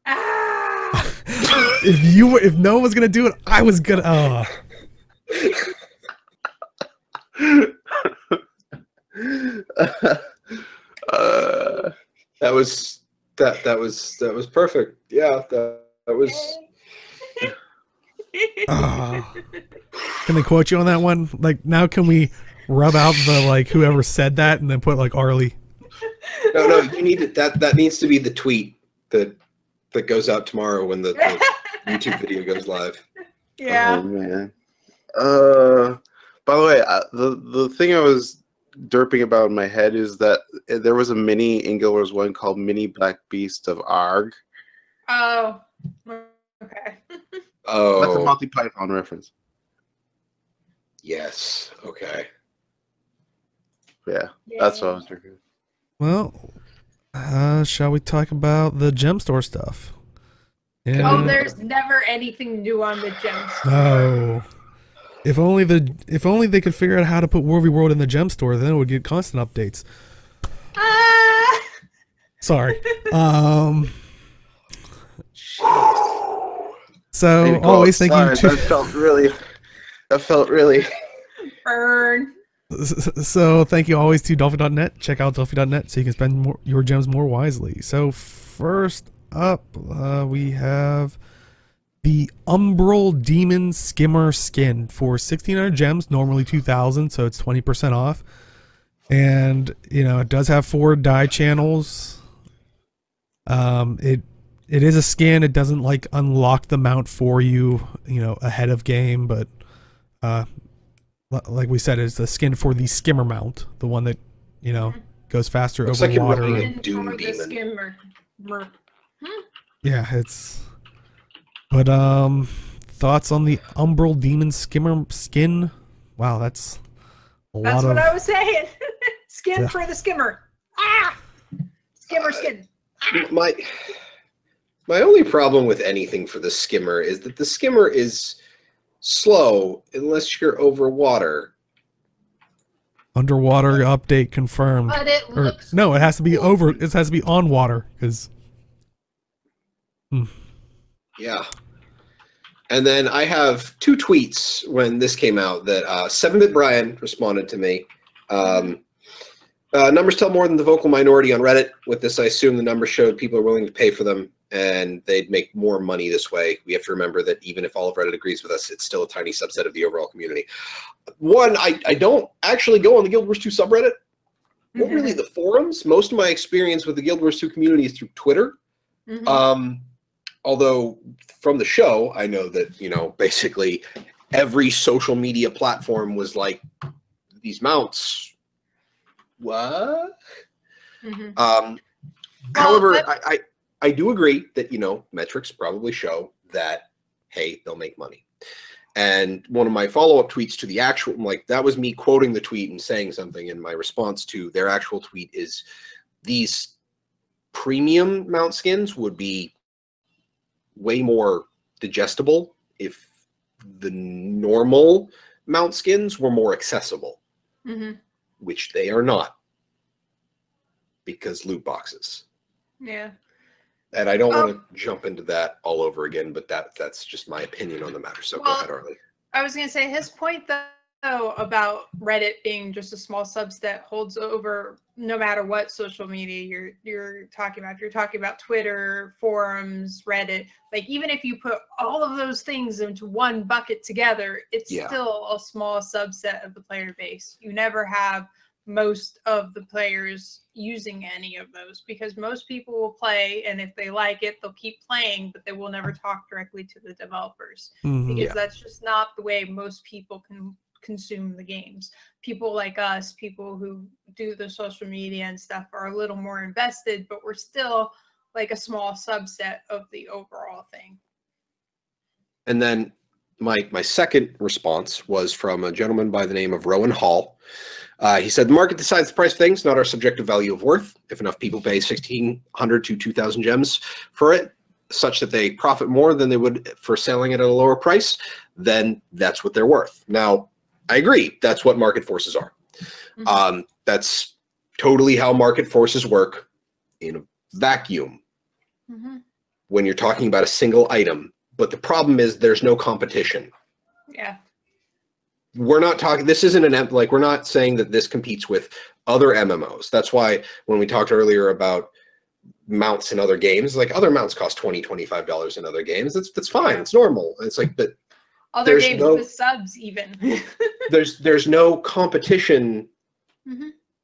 Ah! If no one was going to do it, I was going to. That was perfect. Yeah, that was. Can they quote you on that one? Like, now can we rub out the, like, whoever said that and then put, like, Arlie? No, you need it. That needs to be the tweet that goes out tomorrow when the YouTube video goes live. Yeah. Oh man. By the way, the thing I was derping about in my head is that there was a mini in Guild Wars 1 called Mini Black Beast of Arg. Oh. Okay. Oh. That's a Monty Python reference. Yes. Okay. Yeah, that's what I was thinking. Well, shall we talk about the gem store stuff? Yeah. Oh, there's never anything new on the gem store. No. If only they could figure out how to put World v World in the gem store, then it would get constant updates. Ah! Sorry. So always thank you to. That felt really. Burn. So thank you always to Dolphin.net. Check out Dolphin.net so you can spend your gems more wisely. So first up, we have the Umbral Demon Skimmer skin for 1,600 gems, normally 2,000, so it's 20% off. And you know it does have 4 die channels. It is a skin. It doesn't like unlock the mount for you, you know, ahead of game, but like we said, it's a skin for the skimmer mount, the one that, you know, goes faster Looks over like you're water. running a Doom For the Demon. skimmer. Yeah, it's. But thoughts on the Umbral Demon Skimmer skin? Wow, that's a That's lot what of. I was saying. Skin Yeah. for the skimmer. Ah! Skimmer skin. My only problem with anything for the skimmer is that the skimmer is slow unless you're over water. Underwater update confirmed. But it Or looks no, it has to be over. It has to be on water because. Yeah. And then I have 2 tweets when this came out that 7-Bit Brian responded to me. Numbers tell more than the vocal minority on Reddit. With this, I assume the numbers showed people are willing to pay for them, and they'd make more money this way. We have to remember that even if all of Reddit agrees with us, it's still a tiny subset of the overall community. One, I don't actually go on the Guild Wars 2 subreddit. Or really the forums. Most of my experience with the Guild Wars 2 community is through Twitter. Although from the show, I know that, you know, basically every social media platform was like, these mounts, what? However, I do agree that, you know, metrics probably show that, hey, they'll make money. And one of my follow-up tweets to the actual, like, that was me quoting the tweet and saying something, and my response to their actual tweet is these premium mount skins would be way more digestible if the normal mount skins were more accessible, which they are not because loot boxes. Yeah. And I don't want to jump into that all over again, but that's just my opinion on the matter. So go ahead, Arlie. I was going to say his point, though, about Reddit being just a small subset holds over no matter what social media you're talking about. If you're talking about Twitter, forums, Reddit, like even if you put all of those things into one bucket together, it's still a small subset of the player base. You never have most of the players using any of those because most people will play, and if they like it, they'll keep playing, but they will never talk directly to the developers because that's just not the way most people consume the games. People like us, people who do the social media and stuff, are a little more invested, but we're still like a small subset of the overall thing. And then my second response was from a gentleman by the name of Rowan Hall. He said, the market decides the price of things, not our subjective value of worth. If enough people pay 1,600 to 2,000 gems for it, such that they profit more than they would for selling it at a lower price, then that's what they're worth. Now, I agree. That's what market forces are. Mm-hmm. That's totally how market forces work in a vacuum when you're talking about a single item. But the problem is there's no competition. Yeah. We're not talking, this isn't an, like, we're not saying that this competes with other MMOs. That's why when we talked earlier about mounts in other games, like other mounts cost $20, $25 in other games. That's fine. It's normal. It's like, but other games with subs even. there's no competition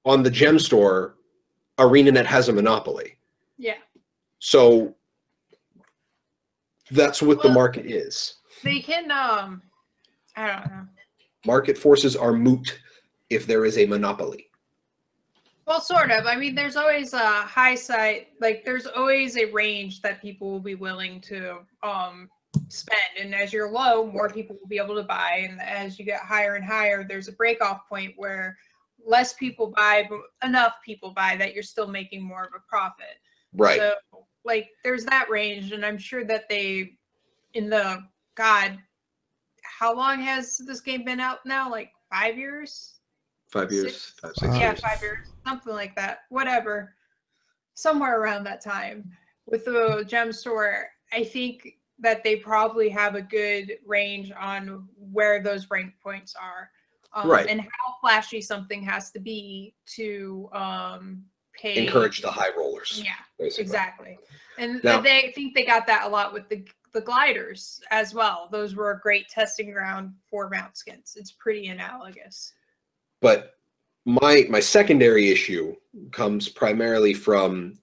on the gem store. ArenaNet has a monopoly. Yeah. So that's what the market is. They can I don't know. Market forces are moot if there is a monopoly. Well, sort of. I mean, there's always a high side, like there's always a range that people will be willing to spend. And as you're low, more people will be able to buy. And as you get higher and higher, there's a break-off point where less people buy, but enough people buy that you're still making more of a profit. Right. So, like, there's that range. And I'm sure that they, God, how long has this game been out now? Like 5 years? 5 years. 5, 6 years. Yeah, 5 years. Something like that. Whatever. Somewhere around that time. With the gem store, I think that they probably have a good range on where those rank points are. Right. And how flashy something has to be to pay. Encourage the high rollers. Yeah, basically. Exactly. And Now, they think they got that a lot with the gliders as well. Those were a great testing ground for mount skins. It's pretty analogous. But my secondary issue comes primarily from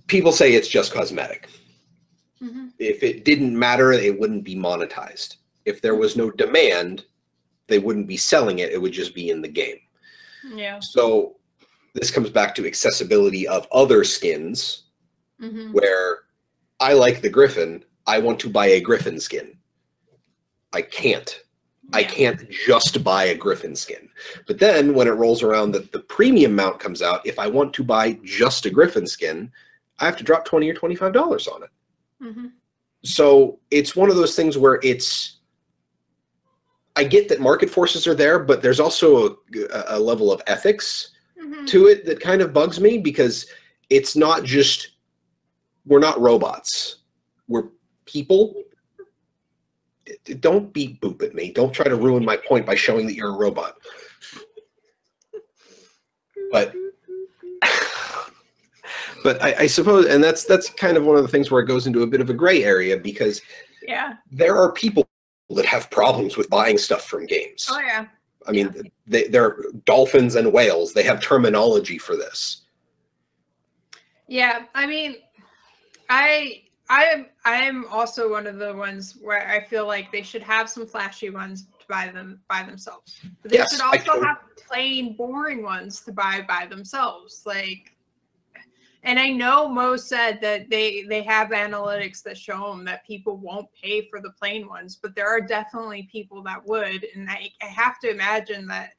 people say it's just cosmetic. If it didn't matter, it wouldn't be monetized. If there was no demand, they wouldn't be selling it. It would just be in the game. Yeah. So this comes back to accessibility of other skins, where I like the Griffin. I want to buy a Griffin skin. I can't. I can't just buy a Griffin skin. But then when it rolls around that the premium mount comes out, if I want to buy just a Griffin skin, I have to drop $20 or $25 on it. So it's one of those things where I get that market forces are there, but there's also a level of ethics to it that kind of bugs me, because it's not just, we're not robots. We're people. Don't beep boop at me. Don't try to ruin my point by showing that you're a robot. But I suppose, and that's kind of one of the things where it goes into a bit of a gray area, because there are people that have problems with buying stuff from games. Oh yeah. I mean, they're dolphins and whales. They have terminology for this. Yeah, I mean, I'm also one of the ones where I feel like they should have some flashy ones to buy them by themselves. But they should also have plain boring ones to buy by themselves. Like, and I know Mo said that they have analytics that show them that people won't pay for the plain ones, but there are definitely people that would. And I have to imagine that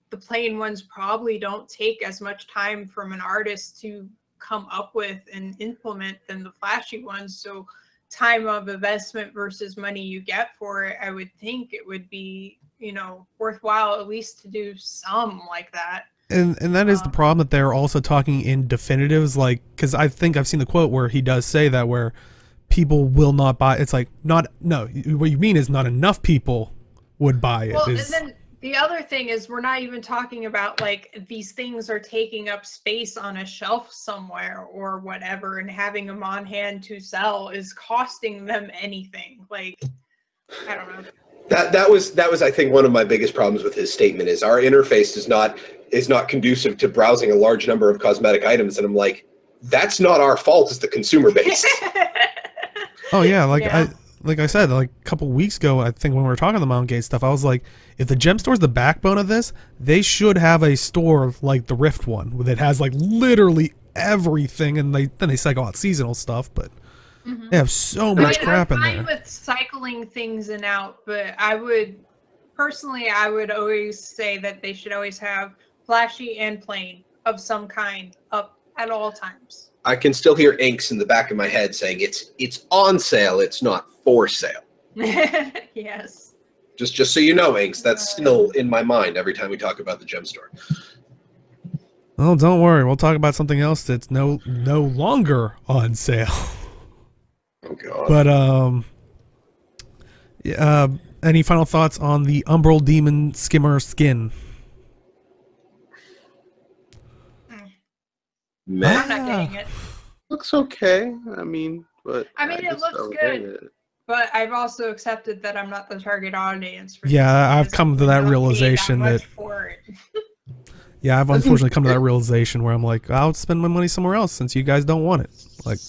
the plain ones probably don't take as much time from an artist to come up with and implement than the flashy ones. So time of investment versus money you get for it, I would think it would be, worthwhile at least to do some like that. And that is the problem, that they're also talking in definitives, like, because I think I've seen the quote where he does say that, where people will not buy. It's like, no, what you mean is not enough people would buy it. Well, and then the other thing is, we're not even talking about like these things are taking up space on a shelf somewhere or whatever, and having them on hand to sell is costing them anything. Like, I don't know. That was I think one of my biggest problems with his statement is our interface is not conducive to browsing a large number of cosmetic items, and I'm like, that's not our fault as the consumer base. Oh yeah, like like I said, like a couple weeks ago, I think when we were talking the Mount Gate stuff, I was like, if the gem store's the backbone of this, they should have a store like the Rift one that has like literally everything, and then they cycle out seasonal stuff, but they have so much crap in there. I'm fine with cycling things in out, but I would always say that they should always have flashy and plain of some kind up at all times. I can still hear Inks in the back of my head saying it's on sale, it's not for sale. Yes. Just so you know, Inks, that's still in my mind every time we talk about the gem store. Well, don't worry, we'll talk about something else that's no longer on sale. Oh god. But any final thoughts on the Umbral Demon Skimmer skin? I'm not getting it. Looks okay. I mean, but it looks good. But I've also accepted that I'm not the target audience for yeah, I've come to that realization that yeah, I've unfortunately come to that realization where I'm like, I'll spend my money somewhere else since you guys don't want it. Like,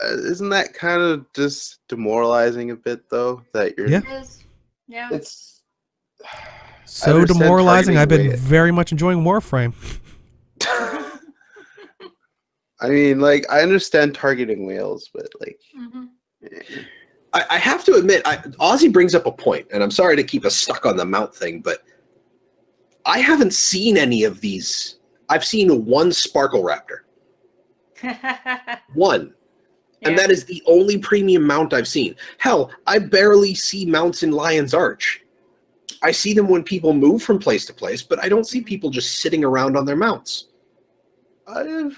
isn't that kind of just demoralizing a bit though? That you're yeah. It's so demoralizing. I've been very much enjoying Warframe. I mean, like, I understand targeting whales, but like, I have to admit, Ozzy brings up a point, and I'm sorry to keep us stuck on the mount thing, but I haven't seen any of these. I've seen one Sparkle Raptor. One. Yeah. And that is the only premium mount I've seen. Hell, I barely see mounts in Lion's Arch. I see them when people move from place to place, but I don't see people just sitting around on their mounts.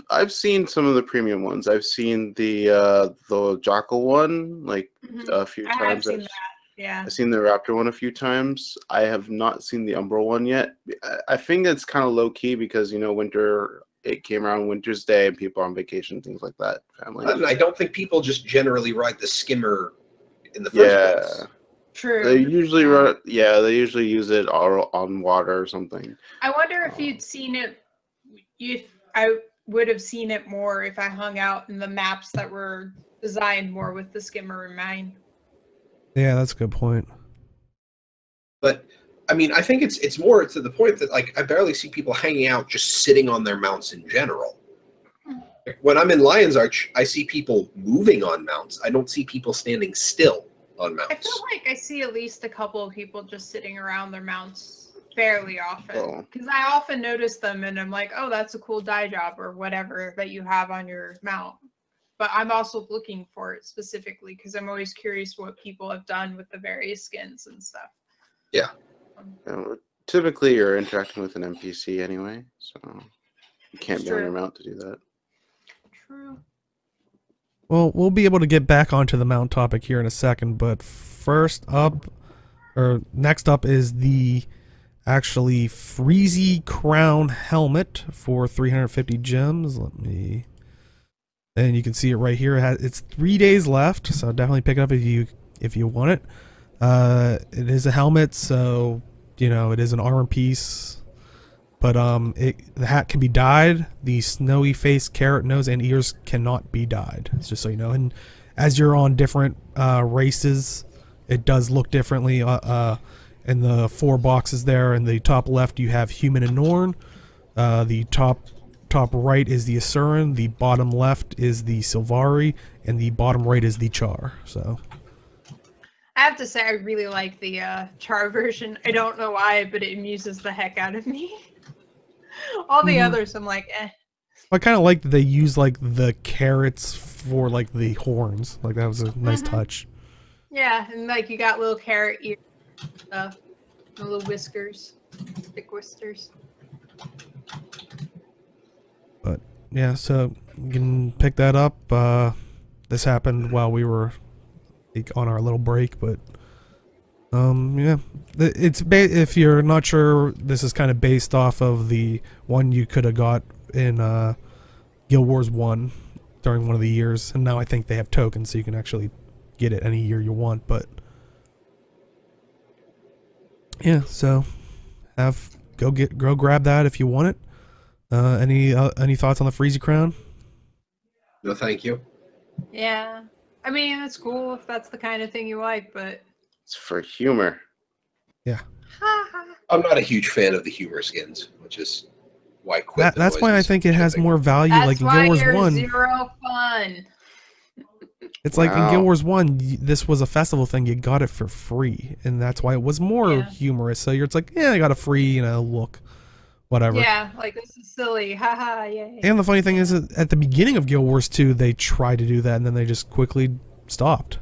I've seen some of the premium ones. I've seen the Jackal one like a few times. I've seen that. Yeah. I've seen the Raptor one a few times. I have not seen the Umbral one yet. I think it's kind of low key because winter. It came around Winter's Day and people are on vacation, things like that. Family. I don't think people just generally ride the skimmer in the first place. True. They usually run. Yeah, they usually use it on water or something. I wonder if you'd seen it. I would have seen it more if I hung out in the maps that were designed more with the skimmer in mind. Yeah, that's a good point. But I mean, I think it's more to the point that like I barely see people hanging out just sitting on their mounts in general. When I'm in Lion's Arch, I see people moving on mounts. I don't see people standing still on mounts. I feel like I see at least a couple of people just sitting around their mounts fairly often, because I often notice them and I'm like, oh, that's a cool dye job or whatever that you have on your mount. But I'm also looking for it specifically because I'm always curious what people have done with the various skins and stuff. Yeah. Typically you're interacting with an NPC anyway, so you can't be on your mount to do that. True. Well, we'll be able to get back onto the mount topic here in a second, but next up is the actually Freezy Crown helmet for 350 gems. And you can see it right here. It's 3 days left, so definitely pick it up if you want it. It is a helmet, so it is an armor piece, but the hat can be dyed. The snowy face, carrot nose, and ears cannot be dyed. It's just so you know. And as you're on different races, it does look differently. In the 4 boxes there, in the top left you have Human and Norn. The top right is the Asuran. The bottom left is the Sylvari, and the bottom right is the Char. So I have to say I really like the Char version. I don't know why, but it amuses the heck out of me. All the others I'm like, eh. I kind of like that they use like the carrots for like the horns. Like that was a nice touch. Yeah, and like you got little carrot ears. Little whiskers, thick whiskers. But yeah, so you can pick that up. This happened while we were on our little break, but yeah, if you're not sure, this is kind of based off of the one you could have got in Guild Wars 1 during one of the years, and now I think they have tokens, so you can actually get it any year you want. But yeah, so go grab that if you want it. Any thoughts on the Freezy Crown? No, thank you. Yeah, I mean, it's cool if that's the kind of thing you like, but It's for humor. I'm not a huge fan of the humor skins, which is why I quit. That's why I think it has more value. that's Like in why Guild Wars you're 1, zero fun. it's like in Wow. Guild Wars 1, this was a festival thing. You got it for free, and that's why it was more Yeah. humorous. So it's like, yeah, I got a free, look, whatever. Yeah, like this is silly. Haha, yay. And the funny thing is, that at the beginning of Guild Wars 2, they tried to do that, and then they just quickly stopped.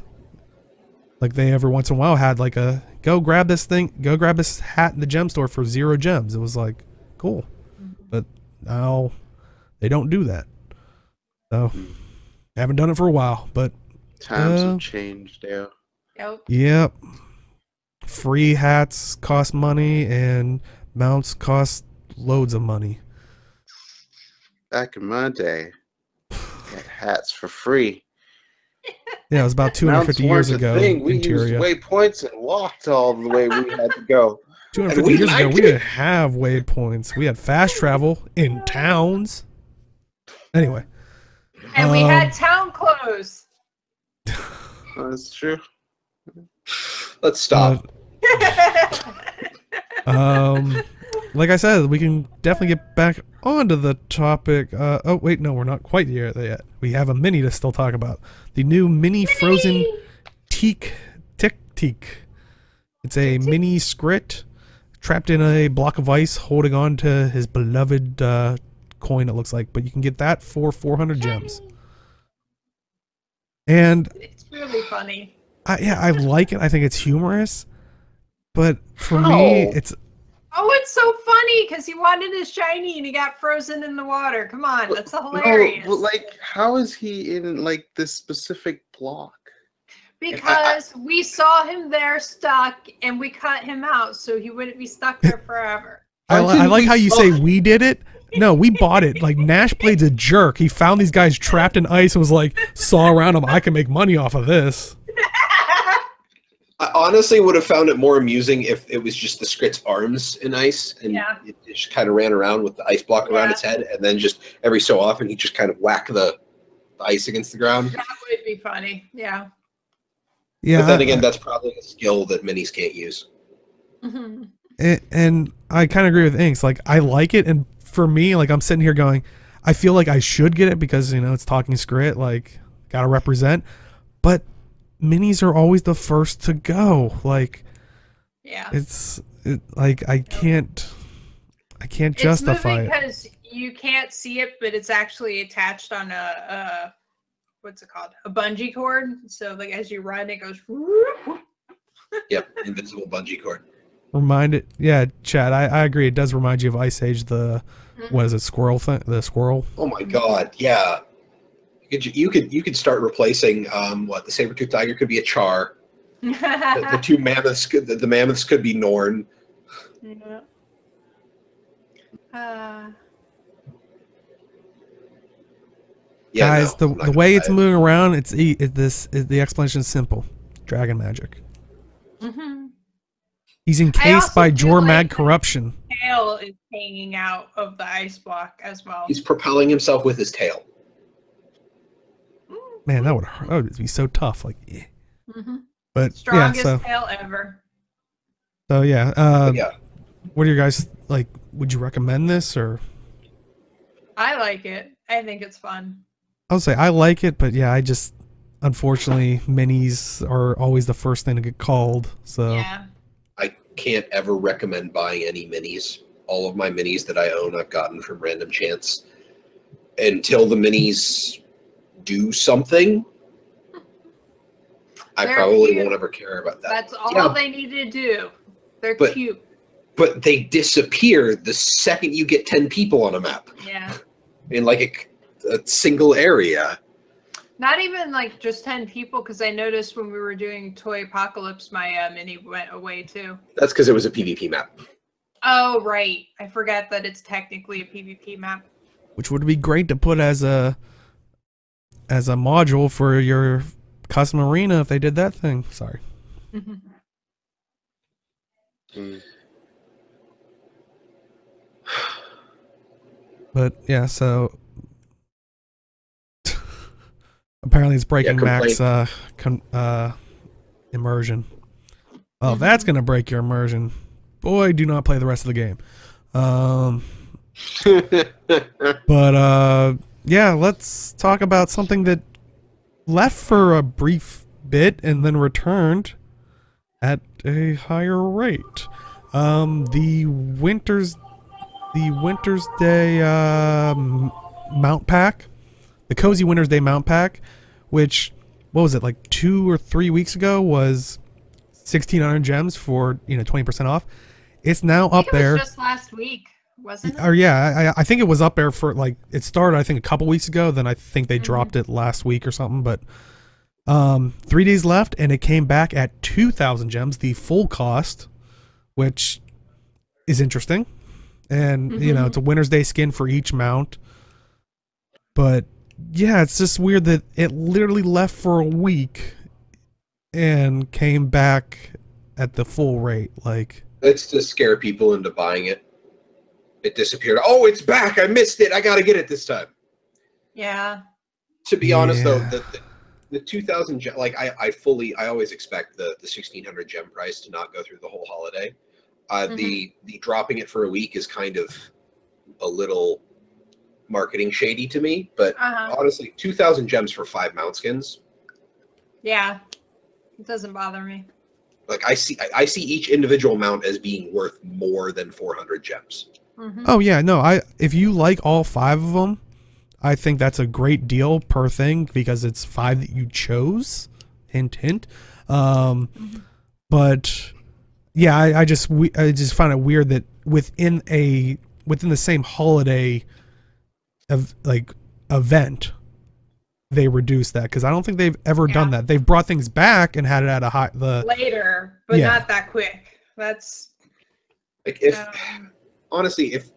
Like they every once in a while had like a go grab this hat in the gem store for 0 gems. It was like cool, but now they don't do that. So haven't done it for a while, but Times have changed, yeah. Yep. yep. Free hats cost money, and mounts cost loads of money. Back in my day, got hats for free. Yeah, it was about 250 years ago. We used Interior. waypoints and walked all the way we had to go. 250 we years ago, liked we it. didn't have waypoints. We had fast travel in towns. Anyway. And we had town clothes. That's true. Let's stop. Like I said, we can definitely get back onto the topic. Oh wait, no, we're not quite here yet. We have a mini to still talk about. The new mini frozen teak. It's a mini Skritt trapped in a block of ice, holding on to his beloved coin. It looks like, but you can get that for 400 gems. And It's really funny. I like it. I think it's humorous, but for How? me, it's. Oh, it's so funny because he wanted his shiny and he got frozen in the water. Come on, that's hilarious. No, but like, how is he in like this specific block? Because we saw him there stuck and we cut him out so he wouldn't be stuck there forever. I didn't like we how you saw- say we did it. No, we bought it. Like Nash Blade's a jerk. He found these guys trapped in ice and was like, saw around them. I can make money off of this. I honestly would have found it more amusing if it was just the Skritt's arms in ice, and Yeah. it just kind of ran around with the ice block around Yeah. its head, and then just every so often he just kind of whack the ice against the ground. That would be funny. Yeah. Yeah, But then again, that's probably a skill that minis can't use. Mhm. and I kind of agree with Inks. Like I like it, and for me, like I'm sitting here going, I feel like I should get it because it's talking Skritt. Like gotta represent, but minis are always the first to go. Like Yeah. like I can't justify it's it. because you can't see it, but it's actually attached on a what's it called? A bungee cord. So like as you run, it goes. Yep, invisible bungee cord. Reminded, yeah, Chad. I agree. It does remind you of Ice Age. What is it? Squirrel thing. The squirrel. Oh my god, yeah. You could start replacing the saber-toothed tiger could be a char. The two mammoths the mammoths could be Norn. Yeah. Yeah, Guys, no, I'm not the gonna way buy it's it. moving around, the explanation is simple. Dragon magic. Mhm. He's I encased also by feel Jormag like- corruption. Tail is hanging out of the ice block as well. He's propelling himself with his tail. Man, that would be so tough. Like, eh. Mhm. But Strongest yeah. tail ever. So yeah. But yeah. What are you guys like? Would you recommend this or? I like it. I think it's fun. I'll say I like it, but yeah, I just unfortunately minis are always the first thing to get called. So Yeah. I can't ever recommend buying any minis. All of my minis that I own, I've gotten from random chance. Until the minis do something, I They're probably cute. won't ever care about that. That's all Yeah. they need to do. They're But- cute. But they disappear the second you get 10 people on a map Yeah. in like a single area. Not even like just 10 people, because I noticed when we were doing Toy Apocalypse, my mini went away too. That's because it was a PvP map. Oh, right. I forgot that it's technically a PvP map. which would be great to put as a module for your custom arena if they did that thing. Sorry. Mm. But yeah, so Apparently, it's breaking complaint. Mac's immersion. Oh, that's gonna break your immersion. Boy, do not play the rest of the game. But yeah, let's talk about something that left for a brief bit and then returned at a higher rate. The Winter's Day mount pack, the Cozy Winter's Day mount pack, which, what was it, like 2 or 3 weeks ago, was 1,600 gems for 20% off. It's now up there. It was just last week, wasn't it? Or yeah, I think it was up there for, like, it started I think a couple weeks ago. Then I think they dropped it last week or something. But 3 days left, and it came back at 2,000 gems, the full cost, which is interesting. And it's a Winter's Day skin for each mount. But yeah, it's just weird that it literally left for a week and came back at the full rate. Like, it's to scare people into buying it. It disappeared. Oh, it's back! I missed it. I got to get it this time. Yeah. To be honest, though, the 2,000 gem, like I always expect the 1,600 gem price to not go through the whole holiday. The dropping it for a week is kind of a little marketing shady to me, but honestly, 2,000 gems for 5 mount skins. Yeah, it doesn't bother me. Like I see each individual mount as being worth more than 400 gems. Oh yeah, no, if you like all 5 of them, I think that's a great deal per thing because it's 5 that you chose. Hint, hint. But yeah, I just find it weird that within the same holiday event, they reduced that, because I don't think they've ever done that. They've brought things back and had it at a high later, but not that quick. That's like honestly, if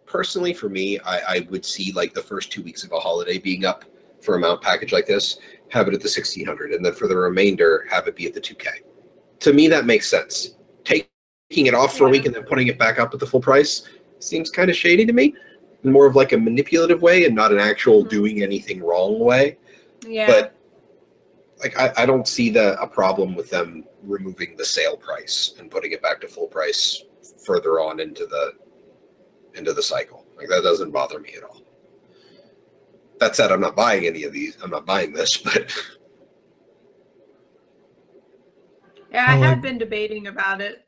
personally for me, I would see like the first 2 weeks of a holiday being up for a mount package like this, have it at the 1,600, and then for the remainder have it be at the 2K. To me, that makes sense. Taking it off for a week and then putting it back up at the full price seems kind of shady to me. More of like a manipulative way and not an actual doing anything wrong way. Yeah. But like I don't see a problem with them removing the sale price and putting it back to full price further on into the cycle. Like, that doesn't bother me at all. That said, I'm not buying any of these. I'm not buying this, but yeah, I had been debating about it.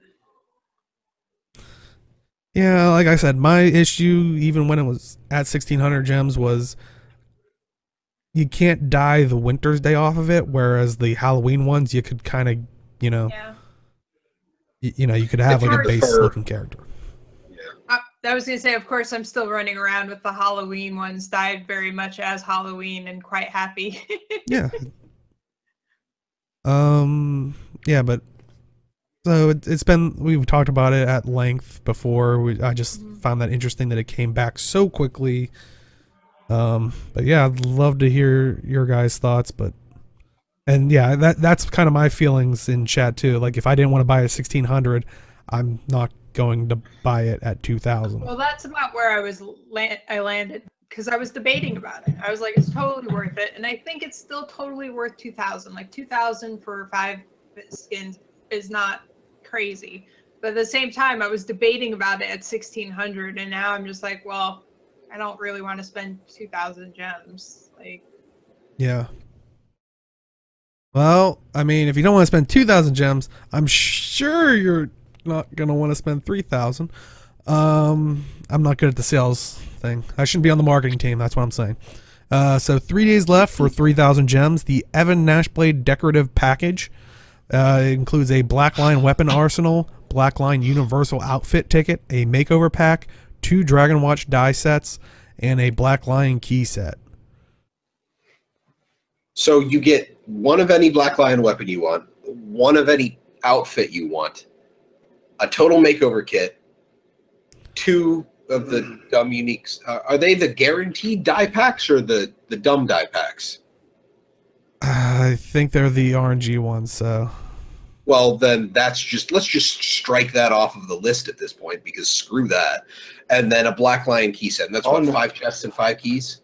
Yeah, like I said, my issue, even when it was at 1,600 gems, was you can't dye the Winter's Day off of it, whereas the Halloween ones, you could kind of, you could have like a base-looking character. Yeah. I was going to say, of course, I'm still running around with the Halloween ones dyed very much as Halloween and quite happy. Yeah. Yeah, but so it's been, we've talked about it at length before. I just found that interesting that it came back so quickly. But yeah, I'd love to hear your guys' thoughts. And yeah, that's kind of my feelings in chat too. Like, if I didn't want to buy a 1,600, I'm not going to buy it at 2,000. Well, that's about where I landed, because I was debating about it. I was like, it's totally worth it, and I think it's still totally worth 2,000. Like, 2,000 for 5 skins is not crazy, but at the same time, I was debating about it at 1,600, and now I'm just like, well, I don't really want to spend 2,000 gems. Like, yeah. Well, I mean, if you don't want to spend 2,000 gems, I'm sure you're not gonna want to spend 3,000. I'm not good at the sales thing. I shouldn't be on the marketing team. That's what I'm saying. So 3 days left for 3,000 gems. The Evan Nashblade decorative package includes a Blackline weapon arsenal, Blackline universal outfit ticket, a makeover pack, 2 Dragon Watch die sets, and a Blackline key set. So you get one of any Blackline weapon you want, one of any outfit you want, a total makeover kit, 2 of the dumb uniques. Are they the guaranteed die packs or the dumb die packs? I think they're the RNG ones, so. Well, then let's just strike that off of the list at this point, because screw that. And then a Blackline key set. And that's what, 5 chests and 5 keys?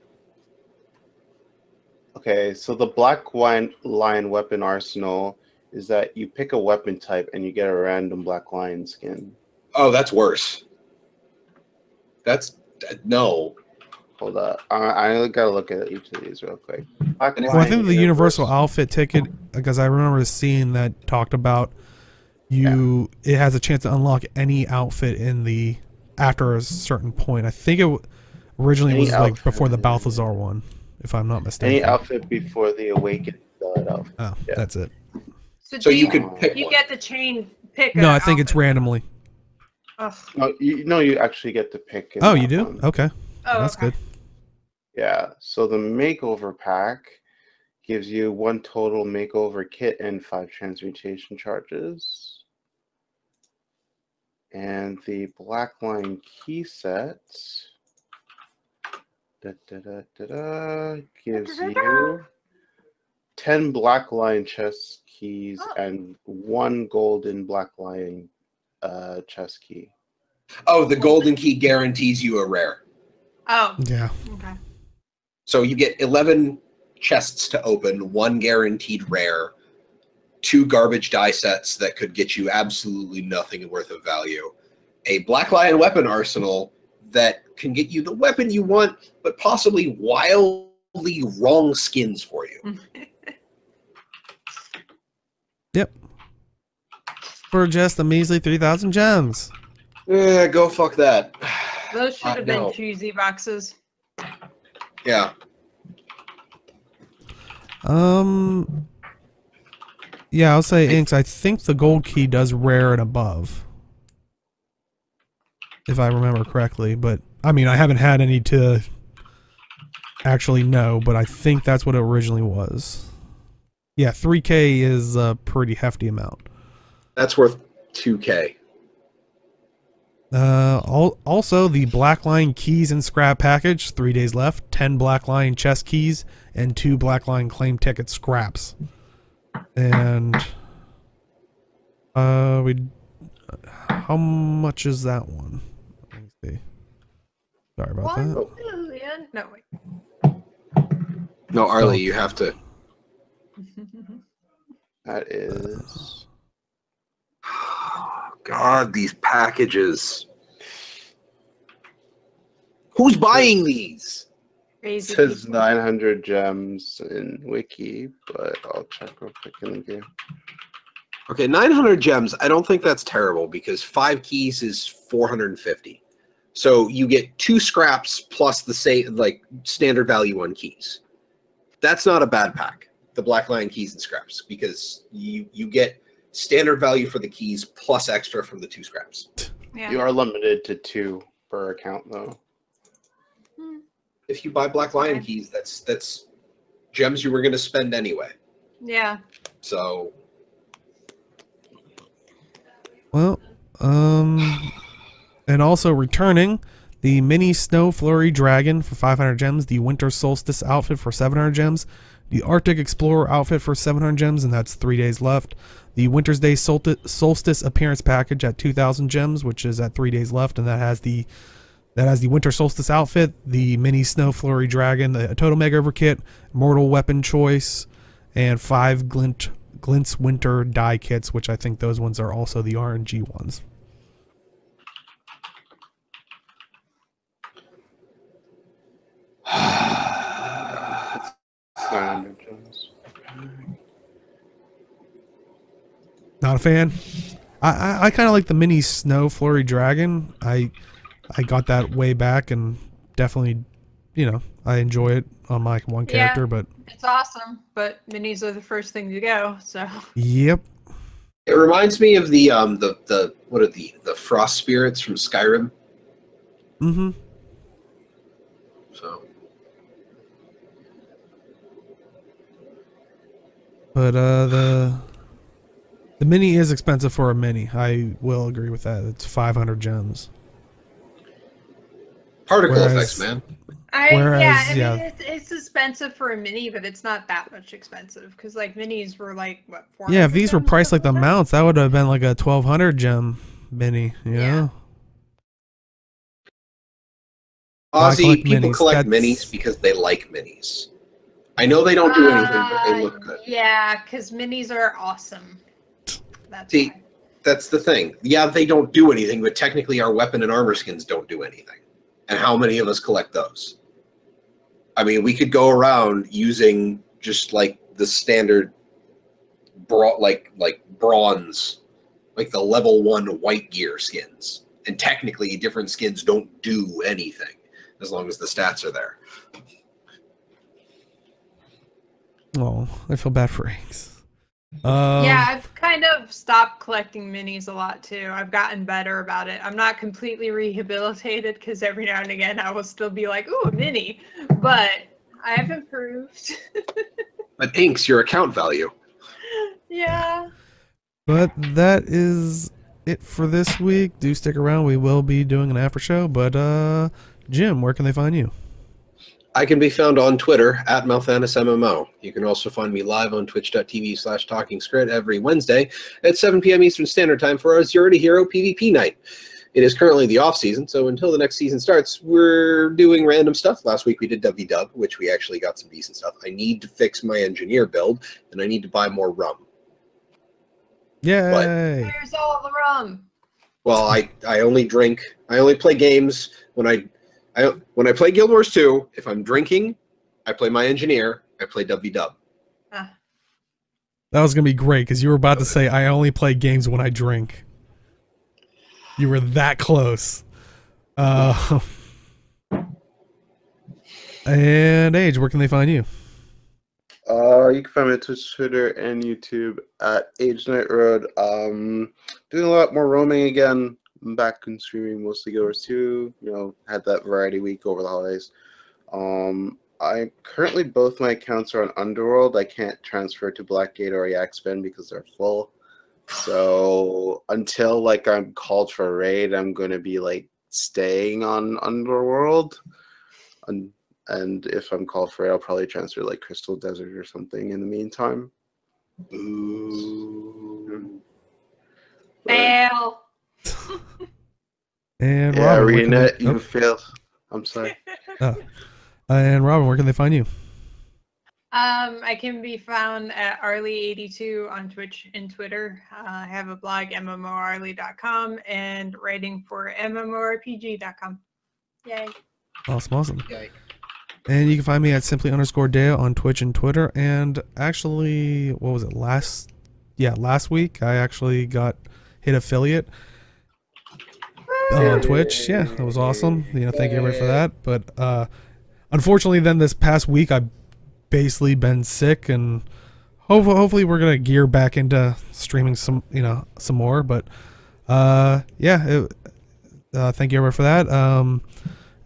Okay, so the Black Lion weapon arsenal is that you pick a weapon type and you get a random Black Lion skin. Oh, that's worse. That's no. Hold up. I gotta look at each of these real quick. Black Well, I think the universal outfit ticket, because I remember seeing that talked about it has a chance to unlock any outfit in the after a certain point. I think it originally was like before the Balthazar one, if I'm not mistaken. Any outfit before the Awakened outfit. Oh, that's it. So you can pick You one. get to pick. No, I think it's randomly. Ugh. No, you actually get to pick. Oh, you do? One. Okay. Oh, That's okay. good. Yeah, so the makeover pack gives you 1 total makeover kit and 5 transmutation charges. And the Black Line key set gives you 10 Black Line chest keys and 1 golden Black Line chest key. Oh, the golden key guarantees you a rare. Oh. Yeah. Okay. So you get 11 chests to open, 1 guaranteed rare, 2 garbage die sets that could get you absolutely nothing worth of value, a Black Lion weapon arsenal that can get you the weapon you want, but possibly wildly wrong skins for you. Yep. For just a measly 3,000 gems. Go fuck that. Those should have been no. cheesy boxes. Yeah. Yeah, I'll say Inks. I think the gold key does rare and above, if I remember correctly. But I mean, I haven't had any to actually know, but I think that's what it originally was. Yeah, 3K is a pretty hefty amount. That's worth 2K. Also, the Black Line keys and scrap package, 3 days left, 10 Black Line chest keys, and 2 Black Line claim ticket scraps. And how much is that one? Let me see. Sorry about that. 1 million? No, wait. No, Arlie, you have to. That is... God, these packages. Who's buying these? Crazy. It says 900 gems in Wiki, but I'll check real quick in the game. Okay, 900 gems. I don't think that's terrible because 5 keys is 450. So you get 2 scraps plus the standard value 1 keys. That's not a bad pack. The Black Lion keys and scraps, because you get standard value for the keys plus extra from the 2 scraps. Yeah. You are limited to 2 per account, though. If you buy Black Lion keys, that's gems you were going to spend anyway. Yeah. So, Well, and also returning the mini Snow Flurry Dragon for 500 gems, the Winter Solstice outfit for 700 gems, the Arctic Explorer outfit for 700 gems, and that's 3 days left. The Winter's Day Solstice appearance package at 2,000 gems, which is at 3 days left, and that has the Winter Solstice outfit, the mini Snow Flurry Dragon, the Total Makeover Kit, Mortal Weapon Choice, and 5 Glint's Winter die kits, which I think those ones are also the RNG ones. Not a fan. I kind of like the mini Snow Flurry Dragon. I got that way back and definitely, I enjoy it on my one character. Yeah, but it's awesome. But minis are the first thing to go. So. Yep. it reminds me of the what are the frost spirits from Skyrim. Mm-hmm. So. But the mini is expensive for a mini. I will agree with that. It's 500 gems. Particle effects, man. It's expensive for a mini, but it's not that much expensive because like minis were like what? 400 Yeah, if these were gems priced like the something mounts, that would have been like a 1,200 gem mini. Yeah. Aussie collect people minis. collect That's- minis because they like minis. I know they don't do anything, but they look good. Yeah, because minis are awesome. That's See, why. that's the thing. Yeah, they don't do anything, but technically our weapon and armor skins don't do anything. And how many of us collect those? I mean, we could go around using just like the standard like bronze, like the level 1 white gear skins. And technically different skins don't do anything as long as the stats are there. Oh, I feel bad for Inks. Yeah, I've kind of stopped collecting minis a lot too. I've gotten better about it. I'm not completely rehabilitated because every now and again I will still be like, ooh, a mini. But I have improved. But Inks, your account value. Yeah. But that is it for this week. Do stick around. We will be doing an after show. But Jim, where can they find you? I can be found on Twitter at MalthanusMMO. You can also find me live on twitch.tv/TalkingSkrit every Wednesday at 7 p.m. Eastern Standard Time for our Zero to Hero PvP night. It is currently the off season, so until the next season starts, we're doing random stuff. Last week we did W-Dub, which we actually got some decent stuff. I need to fix my engineer build, and I need to buy more rum. Yay! But, Where's all the rum? well, I only play games when I play Guild Wars 2, if I'm drinking, I play my engineer, I play W-Dub. Ah. That was going to be great because you were about to say, I only play games when I drink. You were that close. And Age, where can they find you? You can find me on Twitch, Twitter, and YouTube at AgeNightRoad. Doing a lot more roaming again. I'm back in streaming mostly Guild Wars 2. You know, had that variety week over the holidays. I currently both my accounts are on Underworld. I can't transfer to Blackgate or Yaxbin because they're full. So until like I'm called for a raid, I'm gonna be like staying on Underworld. And if I'm called for it, I'll probably transfer like Crystal Desert or something in the meantime. Ooh. Fail. And Yeah, Robin, where can ArenaNet, they... you failed. I'm sorry. And Robin, where can they find you? I can be found at Arlie82 on Twitch and Twitter. I have a blog, mmorarlie.com, and writing for mmorpg.com. Yay. Awesome. Yay. And you can find me at simply_Dale on Twitch and Twitter. And actually, what was it, last week, I actually hit affiliate on Twitch. Yeah, that was awesome. You know, thank you everybody for that. But unfortunately, then this past week, I've basically been sick, and hopefully we're gonna gear back into streaming some more. But thank you everybody for that.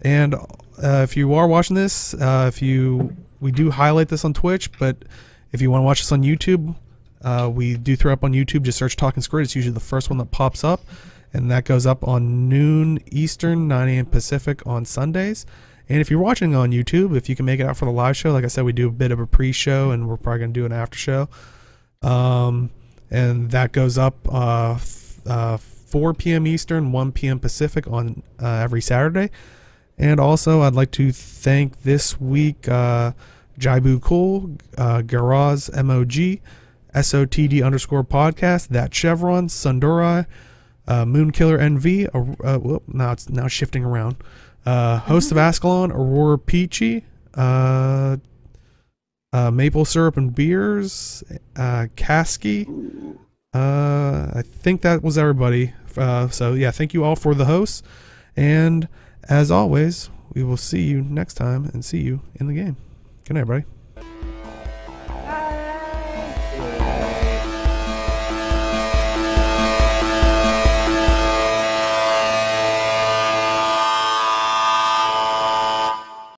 And if you are watching this, we do highlight this on Twitch, but if you want to watch this on YouTube, we do throw up on YouTube. Just search Talking Skritt. It's usually the first one that pops up, and that goes up on noon Eastern, 9 a.m. Pacific on Sundays. And if you're watching on YouTube, if you can make it out for the live show, like I said, we do a bit of a pre-show, and we're probably going to do an after show. And that goes up 4 p.m. Eastern, 1 p.m. Pacific on every Saturday. And also, I'd like to thank this week Jaibu Cool, Garaz MOG, SOTD_podcast, That Chevron, Sundurai, Moonkiller NV, now it's shifting around. Host of Ascalon, Aurora Peachy, Maple Syrup and Beers, Kasky. I think that was everybody. So yeah, thank you all for the hosts. And as always, we will see you next time and see you in the game. Good night, everybody.